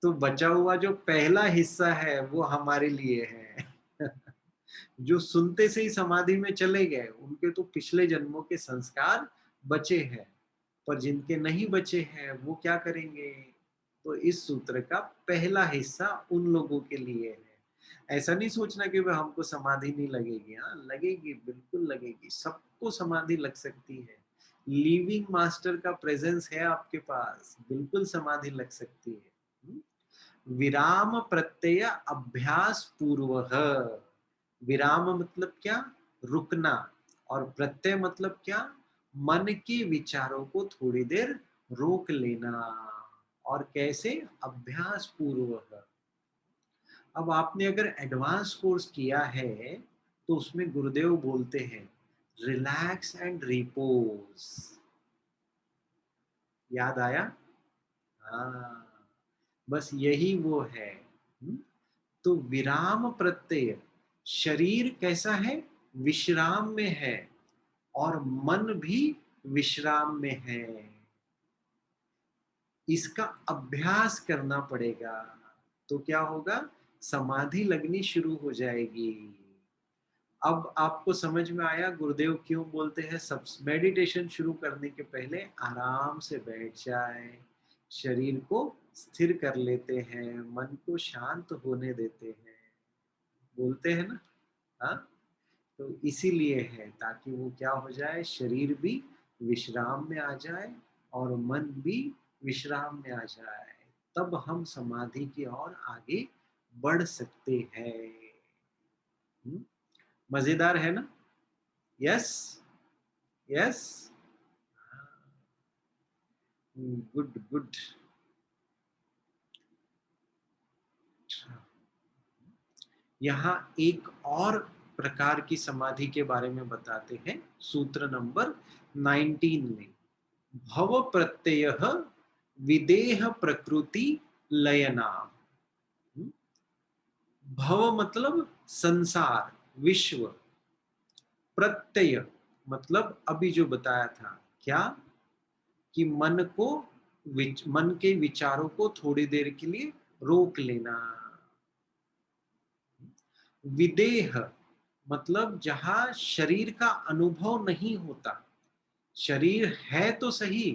तो बचा हुआ जो पहला हिस्सा है वो हमारे लिए है। जो सुनते से ही समाधि में चले गए, उनके तो पिछले जन्मों के संस्कार बचे हैं। पर जिनके नहीं बचे हैं वो क्या करेंगे? तो इस सूत्र का पहला हिस्सा उन लोगों के लिए है। ऐसा नहीं सोचना कि वह हमको समाधि नहीं लगेगी। हाँ, लगेगी, बिल्कुल लगेगी। सबको समाधि लग सकती है। लिविंग मास्टर का प्रेजेंस है आपके पास, बिल्कुल समाधि लग सकती है। विराम प्रत्यय अभ्यास पूर्व। विराम मतलब क्या? रुकना। और प्रत्यय मतलब क्या? मन के विचारों को थोड़ी देर रोक लेना। और कैसे? अभ्यास पूर्वक। अब आपने अगर एडवांस कोर्स किया है तो उसमें गुरुदेव बोलते हैं रिलैक्स एंड रिपोज। याद आया? हाँ, बस यही वो है। तो विराम प्रत्यय, शरीर कैसा है? विश्राम में है। और मन भी विश्राम में है। इसका अभ्यास करना पड़ेगा। तो क्या होगा? समाधि लगनी शुरू हो जाएगी। अब आपको समझ में आया गुरुदेव क्यों बोलते हैं सब मेडिटेशन शुरू करने के पहले आराम से बैठ जाए, शरीर को स्थिर कर लेते हैं, मन को शांत होने देते हैं। बोलते हैं ना। हाँ, तो इसीलिए है ताकि वो क्या हो जाए, शरीर भी विश्राम में आ जाए और मन भी विश्राम में आ जाए। तब हम समाधि की ओर आगे बढ़ सकते हैं। मजेदार है ना? यस। यस। Good good. यहाँ एक और प्रकार की समाधि के बारे में बताते हैं सूत्र नंबर 19 में। भव प्रत्यय विदेह प्रकृति लयनाम। भव मतलब संसार, विश्व। प्रत्यय मतलब अभी जो बताया था, क्या कि मन के विचारों को थोड़ी देर के लिए रोक लेना। विदेह मतलब जहां शरीर का अनुभव नहीं होता, शरीर है तो सही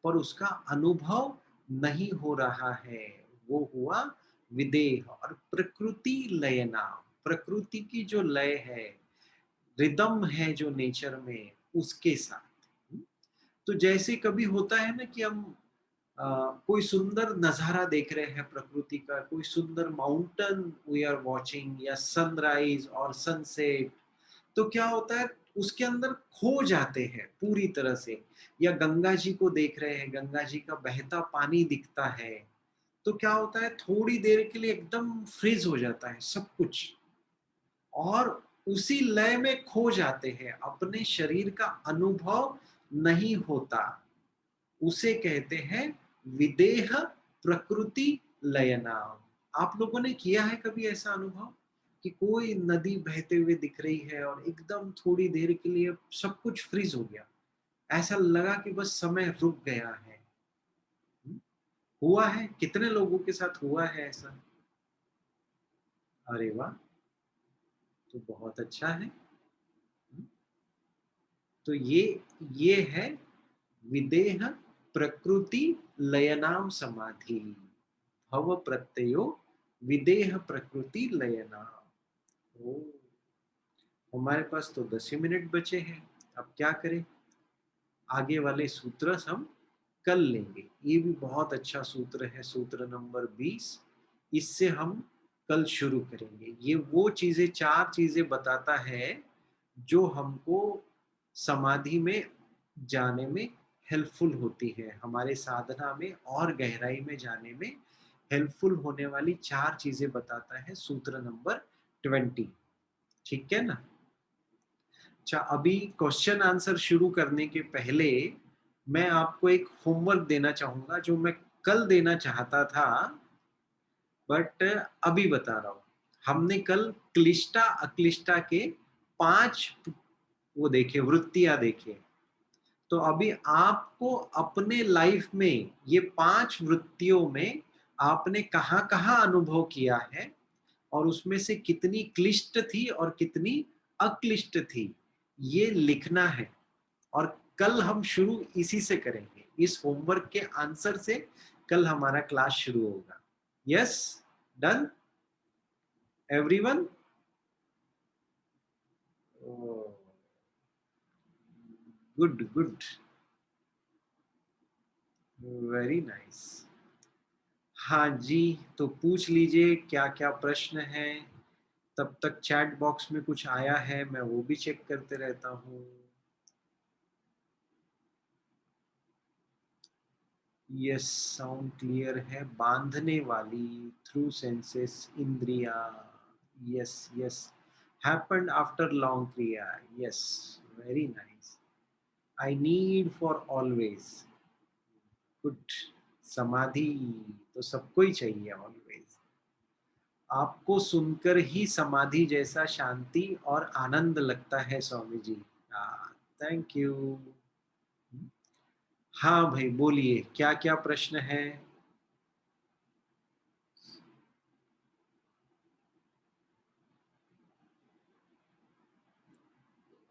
पर उसका अनुभव नहीं हो रहा है, वो हुआ विदेह। और प्रकृति लयना, प्रकृति की जो लय है, रिदम है जो नेचर में, उसके साथ। तो जैसे कभी होता है ना कि हम कोई सुंदर नजारा देख रहे हैं प्रकृति का, कोई सुंदर माउंटेन वी आर वॉचिंग, या सनराइज और सनसेट, तो क्या होता है उसके अंदर खो जाते हैं पूरी तरह से। या गंगा जी को देख रहे हैं, गंगा जी का बहता पानी दिखता है, तो क्या होता है थोड़ी देर के लिए एकदम फ्रीज हो जाता है सब कुछ, और उसी लय में खो जाते हैं, अपने शरीर का अनुभव नहीं होता। उसे कहते हैं विदेह प्रकृति लयना। आप लोगों ने किया है कभी ऐसा अनुभव कि कोई नदी बहते हुए दिख रही है और एकदम थोड़ी देर के लिए सब कुछ फ्रीज हो गया, ऐसा लगा कि बस समय रुक गया है। हम्म? हुआ है, कितने लोगों के साथ हुआ है ऐसा? अरे वाह, तो बहुत अच्छा है। हम्म? तो ये है विदेह प्रकृति लयनाम समाधि। भव प्रत्ययो विदेह प्रकृति लयना। ओ, हमारे पास तो 10 ही मिनट बचे हैं, अब क्या करें? आगे वाले सूत्र हम कल लेंगे। ये भी बहुत अच्छा सूत्र है, सूत्र नंबर 20। इससे हम कल शुरू करेंगे। ये वो चीजें, 4 चीजें बताता है जो हमको समाधि में जाने में हेल्पफुल होती है, हमारे साधना में और गहराई में जाने में हेल्पफुल होने वाली 4 चीजें बताता है सूत्र नंबर 20। ठीक है ना? अच्छा, अभी क्वेश्चन आंसर शुरू करने के पहले मैं आपको एक होमवर्क देना चाहूंगा, जो मैं कल देना चाहता था बट अभी बता रहा हूँ। हमने कल क्लिष्टा अक्लिष्टा के 5 वो देखे, वृत्तियां देखे। तो अभी आपको अपने लाइफ में ये 5 वृत्तियों में आपने कहाँ कहाँ अनुभव किया है, और उसमें से कितनी क्लिष्ट थी और कितनी अक्लिष्ट थी, ये लिखना है। और कल हम शुरू इसी से करेंगे, इस होमवर्क के आंसर से कल हमारा क्लास शुरू होगा। Yes, done everyone? Good good, very nice. हाँ जी, तो पूछ लीजिए क्या क्या प्रश्न है। तब तक चैट बॉक्स में कुछ आया है मैं वो भी चेक करते रहता हूँ। यस, साउंड क्लियर है। बांधने वाली, थ्रू सेंसेस, इंद्रिया। Yes yes, happened after long क्रिया। Yes, very nice. I need for always. Good. समाधि तो सबको ही चाहिए ऑलवेज। आपको सुनकर ही समाधि जैसा शांति और आनंद लगता है स्वामी जी। Thank you. हाँ भाई, बोलिए क्या क्या प्रश्न है?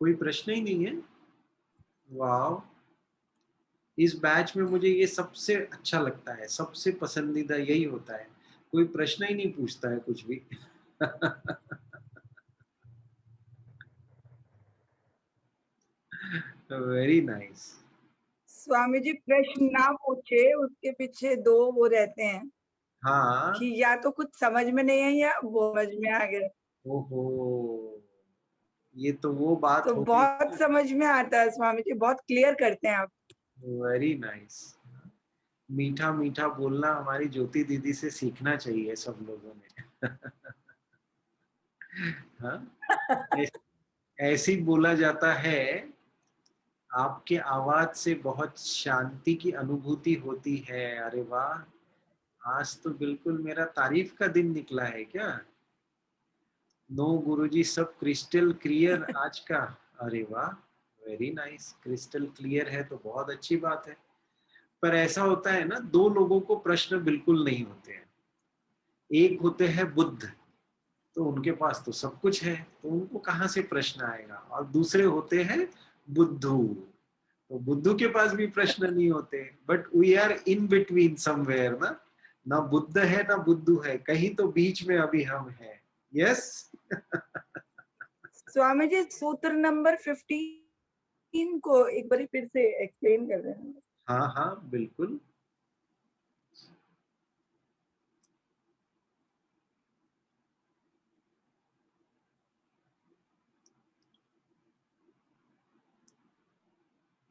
कोई प्रश्न ही नहीं है? वाह, इस बैच में मुझे ये सबसे अच्छा लगता है, सबसे पसंदीदा यही होता है, कोई प्रश्न ही नहीं पूछता है कुछ भी। Very nice. स्वामी जी प्रश्न ना पूछे, उसके पीछे 2 वो रहते हैं हाँ। कि या तो कुछ समझ में नहीं है या वो समझ में आ गया। ओहो, ये तो वो बात तो हो गई। बहुत समझ में आता है स्वामी जी, बहुत क्लियर करते हैं आप। Very nice. मीठा मीठा बोलना हमारी ज्योति दीदी से सीखना चाहिए सब लोगों ने। हाँ, ऐसे ही बोला जाता है, आपके आवाज से बहुत शांति की अनुभूति होती है। अरे वाह, आज तो बिल्कुल मेरा तारीफ का दिन निकला है क्या? नो गुरुजी, सब क्रिस्टल क्लियर आज का। अरे वाह, वेरी नाइस, क्रिस्टल क्लियर है तो बहुत अच्छी बात है। पर ऐसा होता है ना, दो लोगों को प्रश्न बिल्कुल नहीं होते हैं। एक होते हैं बुद्ध, तो उनके पास तो सब कुछ है, तो उनको कहाँ से प्रश्न आएगा। और दूसरे होते हैं बुद्धू, तो बुद्धू के पास भी प्रश्न नहीं होते। But we are in between somewhere ना, ना बुद्ध है ना बुद्धू है, कहीं तो बीच में अभी हम हैं। यस। स्वामी जी सूत्र नंबर 15 को एक बार फिर से एक्सप्लेन कर रहे हैं। हाँ हाँ बिल्कुल।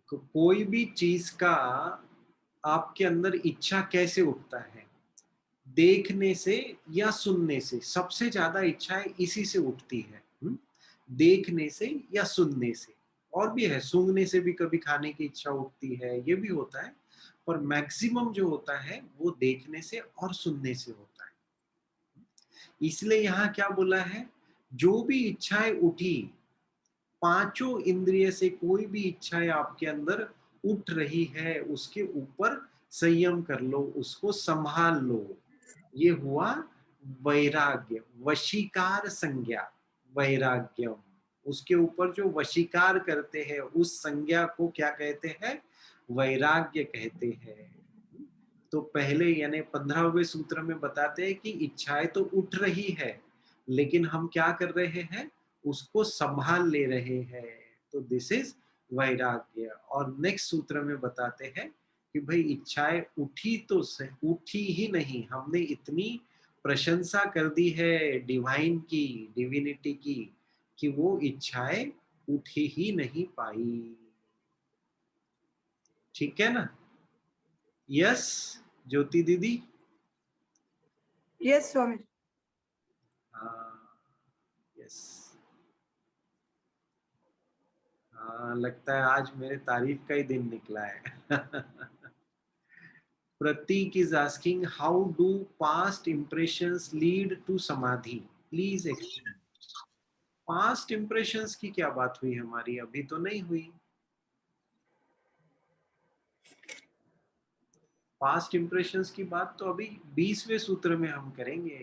कोई भी चीज का आपके अंदर इच्छा कैसे उठता है, देखने से या सुनने से। सबसे ज्यादा इच्छाएं इसी से उठती है, देखने से या सुनने से। और भी है, सूंघने से भी कभी खाने की इच्छा उठती है, ये भी होता है। पर मैक्सिमम जो होता है वो देखने से और सुनने से होता है। इसलिए यहाँ क्या बोला है, जो भी इच्छाएं उठी, पांचों इंद्रिय से कोई भी इच्छाएं आपके अंदर उठ रही है, उसके ऊपर संयम कर लो, उसको संभाल लो। ये हुआ वैराग्य, वशीकार संज्ञा, वैराग्यम। उसके ऊपर जो वशीकार करते हैं उस संज्ञा को क्या कहते हैं, वैराग्य कहते हैं। तो पहले यानी 15वें सूत्र में बताते हैं कि इच्छाएं तो उठ रही है, लेकिन हम क्या कर रहे हैं, उसको संभाल ले रहे हैं। तो दिस इज वैराग्य। और नेक्स्ट सूत्र में बताते हैं कि भाई इच्छाएं उठी तो उठी ही नहीं, हमने इतनी प्रशंसा कर दी है डिवाइन की, डिविनिटी की, कि वो इच्छाएं उठ ही नहीं पाई। ठीक है ना। यस ज्योति दीदी। यस स्वामी जी। हाँ यस। हाँ लगता है आज मेरे तारीफ का ही दिन निकला है। Pratik is asking, how do past impressions lead to samadhi? Please explain. Past impressions की क्या बात हुई हमारी, अभी तो नहीं हुई। पास्ट इंप्रेशंस की बात तो अभी 20वें सूत्र में हम करेंगे।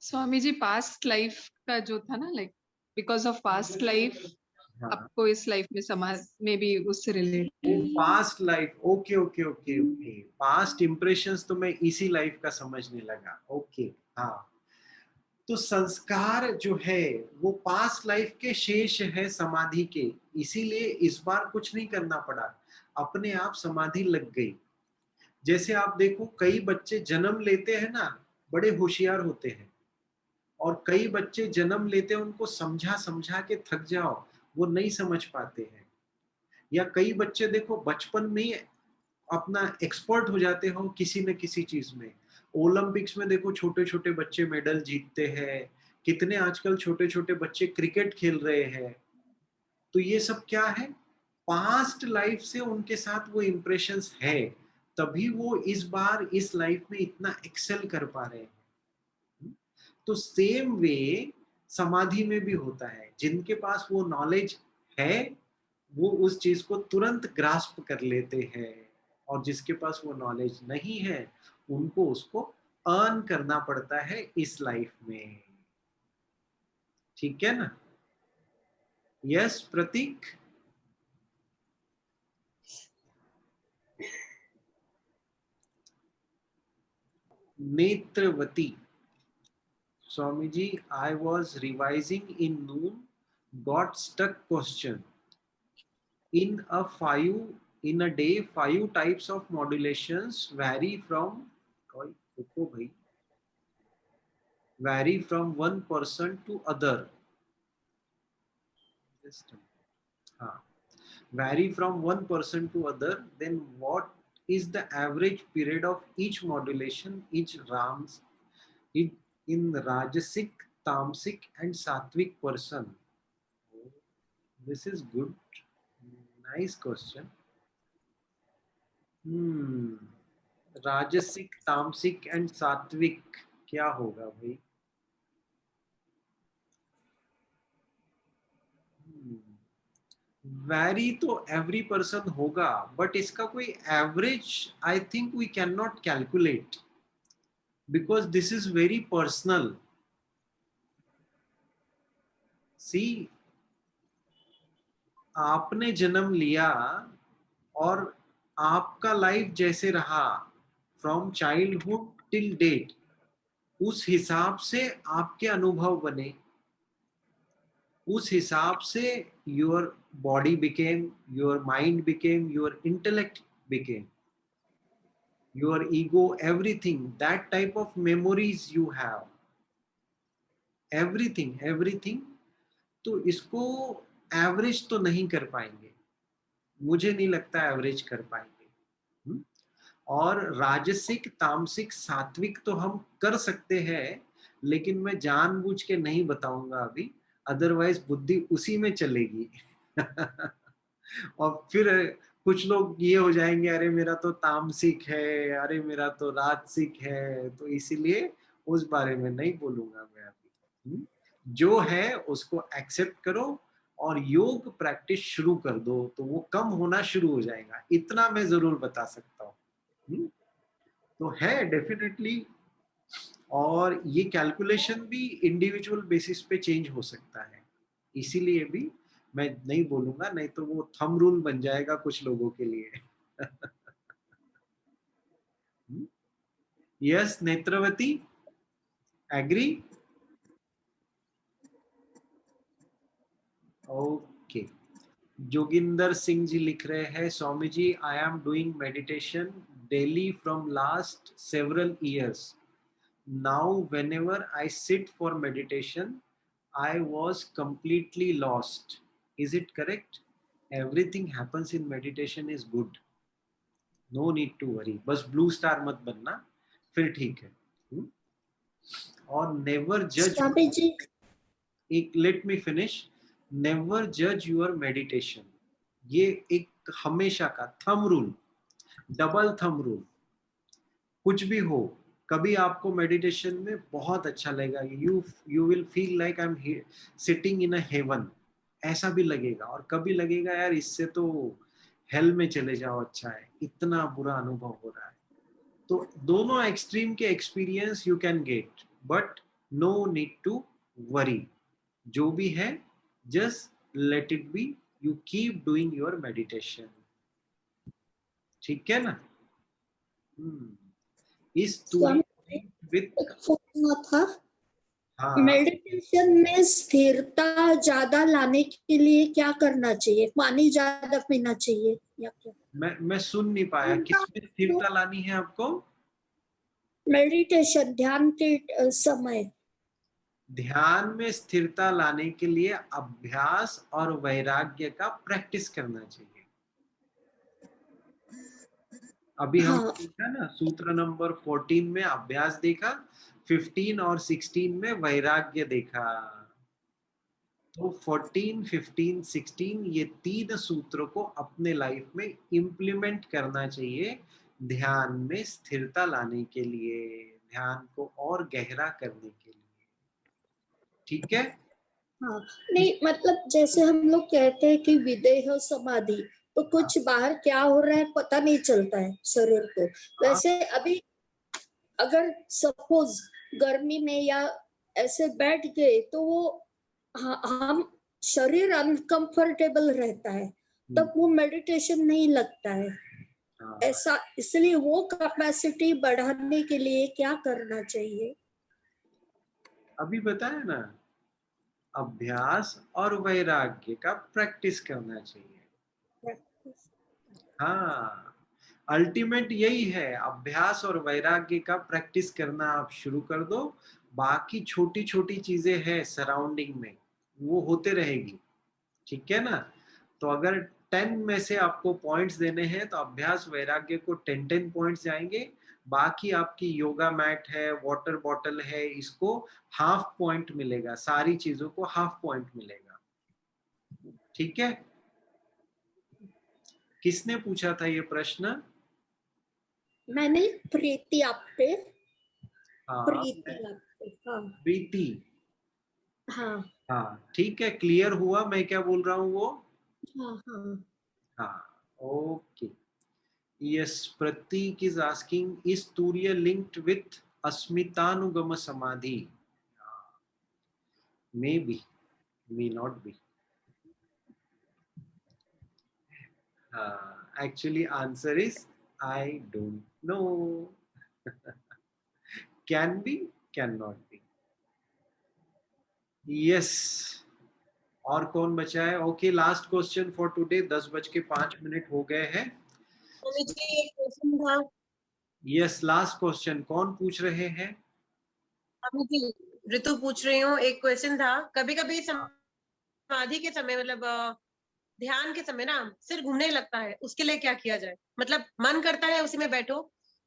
स्वामी जी पास्ट लाइफ का जो था ना, like because of past life हाँ आपको इस लाइफ में समाज में भी उससे related. Past life, okay okay okay okay. Past impressions तो मैं इसी लाइफ का समझने लगा। ओके हाँ। तो संस्कार जो है वो पास्ट लाइफ के शेष है समाधि के, इसीलिए इस बार कुछ नहीं करना पड़ा, अपने आप समाधि लग गई। जैसे आप देखो, कई बच्चे जन्म लेते हैं ना, बड़े होशियार होते हैं, और कई बच्चे जन्म लेते हैं, उनको समझा समझा के थक जाओ, वो नहीं समझ पाते हैं। या कई बच्चे देखो बचपन में ही अपना एक्सपर्ट हो जाते हो किसी न किसी चीज में। ओलंपिक्स में देखो छोटे छोटे बच्चे मेडल जीतते हैं, कितने आजकल छोटे छोटे बच्चे क्रिकेट खेल रहे हैं। तो ये सब क्या है, पास्ट लाइफ से उनके साथ वो इम्प्रेशंस है, तभी वो इस बार इस लाइफ में इतना एक्सेल कर पा रहे हैं। तो सेम वे समाधि में भी होता है, जिनके पास वो नॉलेज है वो उस चीज को तुरंत ग्रास्प कर लेते हैं, और जिसके पास वो नॉलेज नहीं है उनको उसको अर्न करना पड़ता है इस लाइफ में। ठीक है ना। Yes Prateek. Netravati, Swami ji I was revising in noon, got stuck question in a five in a day, five types of modulations vary from रुको भाई, vary from one person to other. Just हाँ, vary from one person to other, then what is the average period of each modulation, each rams in, in rajasic, tamasic and sattvic person? This is good, nice question. राजसिक, तामसिक and सात्विक क्या होगा भाई। Vary तो every person होगा, but इसका कोई average I think we can not calculate, because this is very personal. See, आपने जन्म लिया और आपका लाइफ जैसे रहा फ्रॉम चाइल्डहुड टिल डेट, उस हिसाब से आपके अनुभव बने, उस हिसाब से your body became, your mind became, your intellect became, your ego, everything, that type of memories you have, everything everything. तो इसको एवरेज तो नहीं कर पाएंगे, मुझे नहीं लगता एवरेज कर पाएंगे. और राजसिक, तामसिक, सात्विक तो हम कर सकते हैं, लेकिन मैं जानबूझ के नहीं बताऊंगा अभी, अदरवाइज बुद्धि उसी में चलेगी. और फिर कुछ लोग ये हो जाएंगे, अरे मेरा तो तामसिक है, अरे मेरा तो राजसिक है, तो इसीलिए उस बारे में नहीं बोलूंगा मैं अभी. जो है उसको एक्सेप्ट करो और योग प्रैक्टिस शुरू कर दो, तो वो कम होना शुरू हो जाएगा, इतना मैं जरूर बता सकता हूँ. तो है डेफिनेटली. और ये कैलकुलेशन भी इंडिविजुअल बेसिस पे चेंज हो सकता है, इसीलिए भी मैं नहीं बोलूंगा, नहीं तो वो थंब रूल बन जाएगा कुछ लोगों के लिए. Yes Netravati, agree? Okay. Joginder Singh ji लिख रहे हैं, Swami ji I am doing meditation daily from last several years. Now, whenever I sit for meditation, I was completely lost. Is it correct? Everything happens in meditation is good. No need to worry. बस blue star मत बनना, फिर ठीक है. और never judge. Swami ji, एक let me finish. Never judge your meditation. ये एक हमेशा का thumb rule, double thumb rule. कुछ भी हो, कभी आपको मेडिटेशन में बहुत अच्छा लगेगा, you will feel like I am sitting in a heaven, ऐसा भी लगेगा. और कभी लगेगा यार इससे तो हेल में चले जाओ, अच्छा है, इतना बुरा अनुभव हो रहा है. तो दोनों एक्सट्रीम के experience you can get, but no need to worry. जो भी है just let it be, you keep doing your meditation. ठीक है ना? इस स्वामी तुरी विद, एक पूछना था, हाँ, मेडिटेशन में स्थिरता ज्यादा लाने के लिए क्या करना चाहिए? पानी ज्यादा पीना चाहिए या क्या? मैं सुन नहीं पाया, किसमें स्थिरता लानी है आपको? मेडिटेशन, ध्यान के समय ध्यान में स्थिरता लाने के लिए अभ्यास और वैराग्य का प्रैक्टिस करना चाहिए. अभी हम हाँ, देखा ना, सूत्र नंबर 14 में अभ्यास देखा, 15 और 16 में वैराग्य देखा. तो 14, 15, 16 ये तीन सूत्रों को अपने लाइफ में इम्प्लीमेंट करना चाहिए, ध्यान में स्थिरता लाने के लिए, ध्यान को और गहरा करने के लिए. ठीक है? हाँ. नहीं, मतलब जैसे हम लोग कहते हैं कि विदेह समाधि, तो कुछ बाहर क्या हो रहा है पता नहीं चलता है शरीर को. वैसे अभी अगर सपोज गर्मी में या ऐसे बैठ गए तो वो हम शरीर अनकंफर्टेबल रहता है, तब वो मेडिटेशन नहीं लगता है. ऐसा, इसलिए वो कैपेसिटी बढ़ाने के लिए क्या करना चाहिए? अभी बताया ना, अभ्यास और वैराग्य का प्रैक्टिस करना चाहिए. हाँ, अल्टीमेट यही है, अभ्यास और वैराग्य का प्रैक्टिस करना आप शुरू कर दो. बाकी छोटी छोटी चीजें हैं सराउंडिंग में, वो होते रहेगी. ठीक है ना? तो अगर 10 में से आपको पॉइंट्स देने हैं तो अभ्यास वैराग्य को 10 पॉइंट्स जाएंगे. बाकी आपकी योगा मैट है, वाटर बॉटल है, इसको हाफ पॉइंट मिलेगा, सारी चीजों को हाफ पॉइंट मिलेगा. ठीक है? किसने पूछा था ये प्रश्न? मैंने प्रीति आपसे, हाँ, प्रीति आपसे. हाँ प्रीति. हाँ हाँ ठीक है, क्लियर हुआ मैं क्या बोल रहा हूँ वो? हाँ हाँ हाँ, okay. Yes, Pratik is asking, is Turiya linked with Asmitanugama Samadhi? Maybe, may not be. Actually, answer is I don't know. Can be, cannot be. Yes. और कौन बचा है? Okay, last question for today. 10:05 हो गए हैं. स्वामी जी एक question था. Yes, last question. कौन पूछ रहे हैं? स्वामी जी ऋतु पूछ रही हूँ. एक क्वेश्चन था. कभी कभी समाधि के समय मतलब ध्यान के समय ना सिर घूमने लगता है, उसके लिए क्या किया जाए? मतलब मन करता है उसी में बैठो,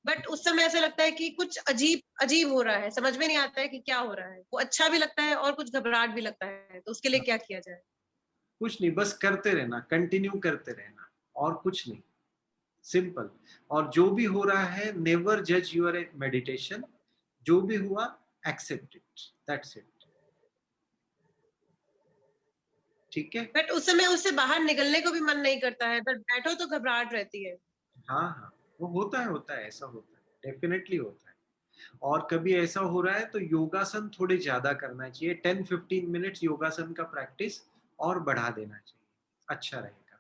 बट उस समय ऐसा लगता है कि कुछ अजीब अजीब हो रहा है, समझ में नहीं आता है कि क्या हो रहा है. वो अच्छा भी लगता है और कुछ घबराहट भी लगता है, तो उसके लिए क्या किया जाए? कुछ नहीं, बस करते रहना, कंटिन्यू करते रहना, और कुछ नहीं. सिंपल. और जो भी हो रहा है, नेवर जज योर मेडिटेशन. जो भी हुआ, एक्सेप्ट इट. That's it. ठीक है. बट उस समय उससे बाहर निकलने को भी मन नहीं करता है, बट बैठो तो घबराहट रहती है. हाँ हाँ, वो होता है, ऐसा होता है, डेफिनेटली होता है. और कभी ऐसा हो रहा है तो योगासन थोड़े ज्यादा करना चाहिए. 10-15 मिनट्स योगासन का प्रैक्टिस और बढ़ा देना चाहिए. अच्छा रहेगा.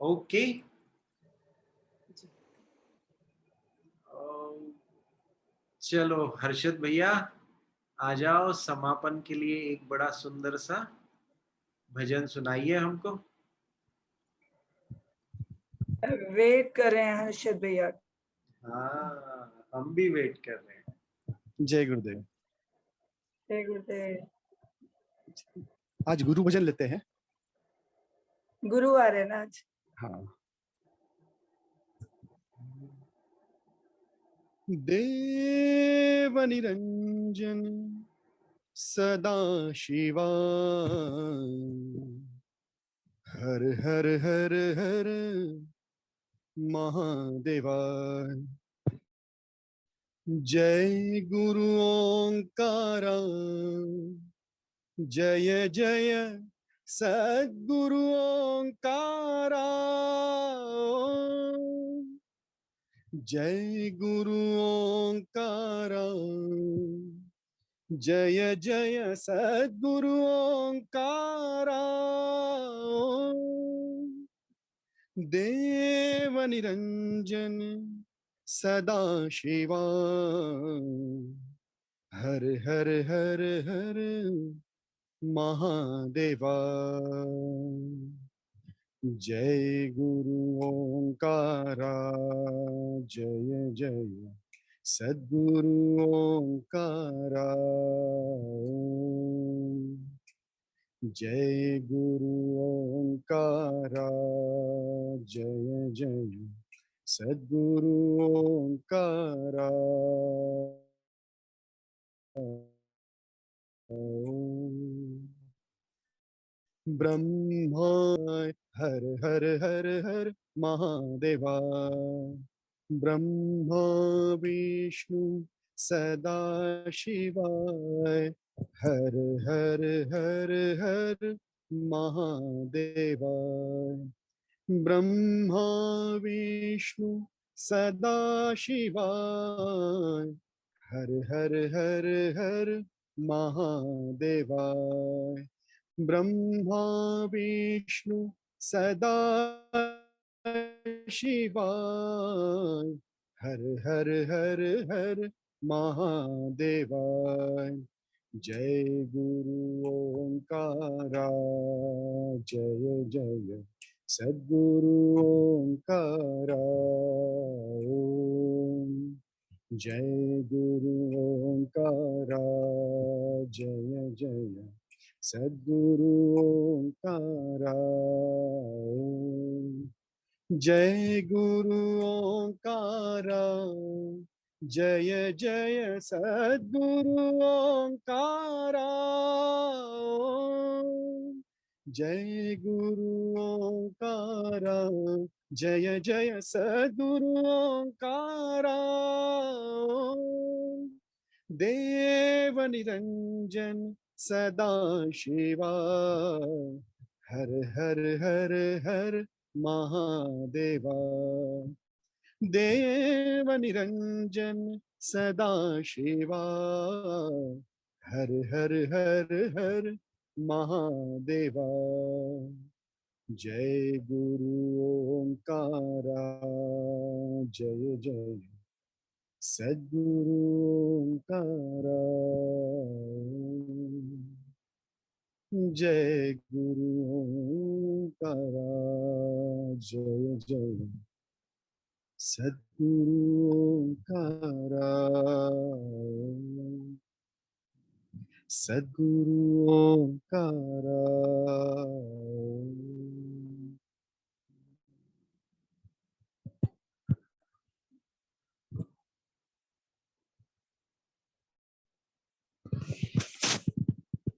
ओके. चलो हर्षद भैया, आ जाओ. समापन के लिए एक बड़ा सुंदर सा भजन सुनाइए हमको. वेट कर रहे हैं हर्षद भैया. हाँ, हम भी वेट कर रहे हैं. जय गुरुदेव. जय गुरुदेव. आज गुरु भजन लेते हैं. गुरुवार है ना आज. हाँ. देव निरंजन सदा शिवा हर हर हर हर महादेवा. जय गुरु ओंकारा जय जय सद्गुरु ओंकारा. जय गुरु ओंकारा जय जय सद्गुरु ओंकारा. देव निरंजन सदा शिवा हर हर हर हर महादेवा. जय गुरु ओंकारा जय जय सद्गुरु ओंकारा. जय गुरु ओंकारा जय जय सद्गुरु ओंकारा. ब्रह्मा हर हर हर हर महादेवा. ब्रह्मा विष्णु सदा शिवाय हर हर हर हर महादेवा. ब्रह्मा विष्णु सदा शिवाय हर हर हर हर महादेवा. ब्रह्मा विष्णु सदा शिवाय हर हर हर हर महादेवा. जय गुरु ओंकारा जय जय सद्गुरु ओंकारा. जय गुरु ओंकारा जय जय सद्गुरु ओंकारा. जय गुरु ओंकारा जय जय सद्गुरु ओंकारा. जय गुरु ओंकारा जय जय सद्गुरु ओंकारा. देव निरंजन सदा शिवा हर हर हर हर महादेवा देव निरंजन सदा शिवा हर हर हर हर महादेवा जय गुरु ओंकारा जय जय सद्गुरु ओंकारा जय गुरु ओंकारा जय जय सद्गुरु ओंकारा सद्गुरु ओंकारा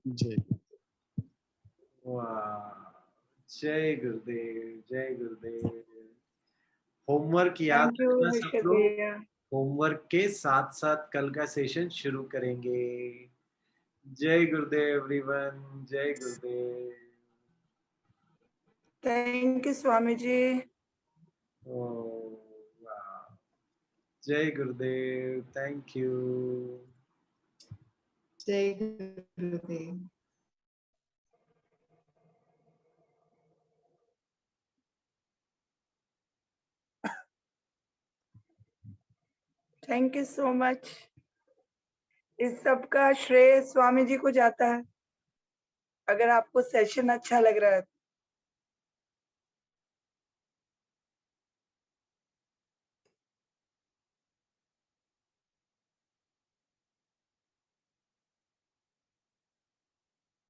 जय वाह, जय गुरुदेव, जय गुरुदेव। होमवर्क याद थैंक यू रखना सब लोग। शुक्रिया। होमवर्क के साथ साथ कल का सेशन शुरू करेंगे। जय गुरुदेव एवरीवन, जय गुरुदेव। Thank you Swami ji. ओह, वाह। जय गुरुदेव, थैंक यू। जय गुरुदेव। Thank you so much. इस सब का श्रेय स्वामी जी को जाता है। अगर आपको सेशन अच्छा लग रहा है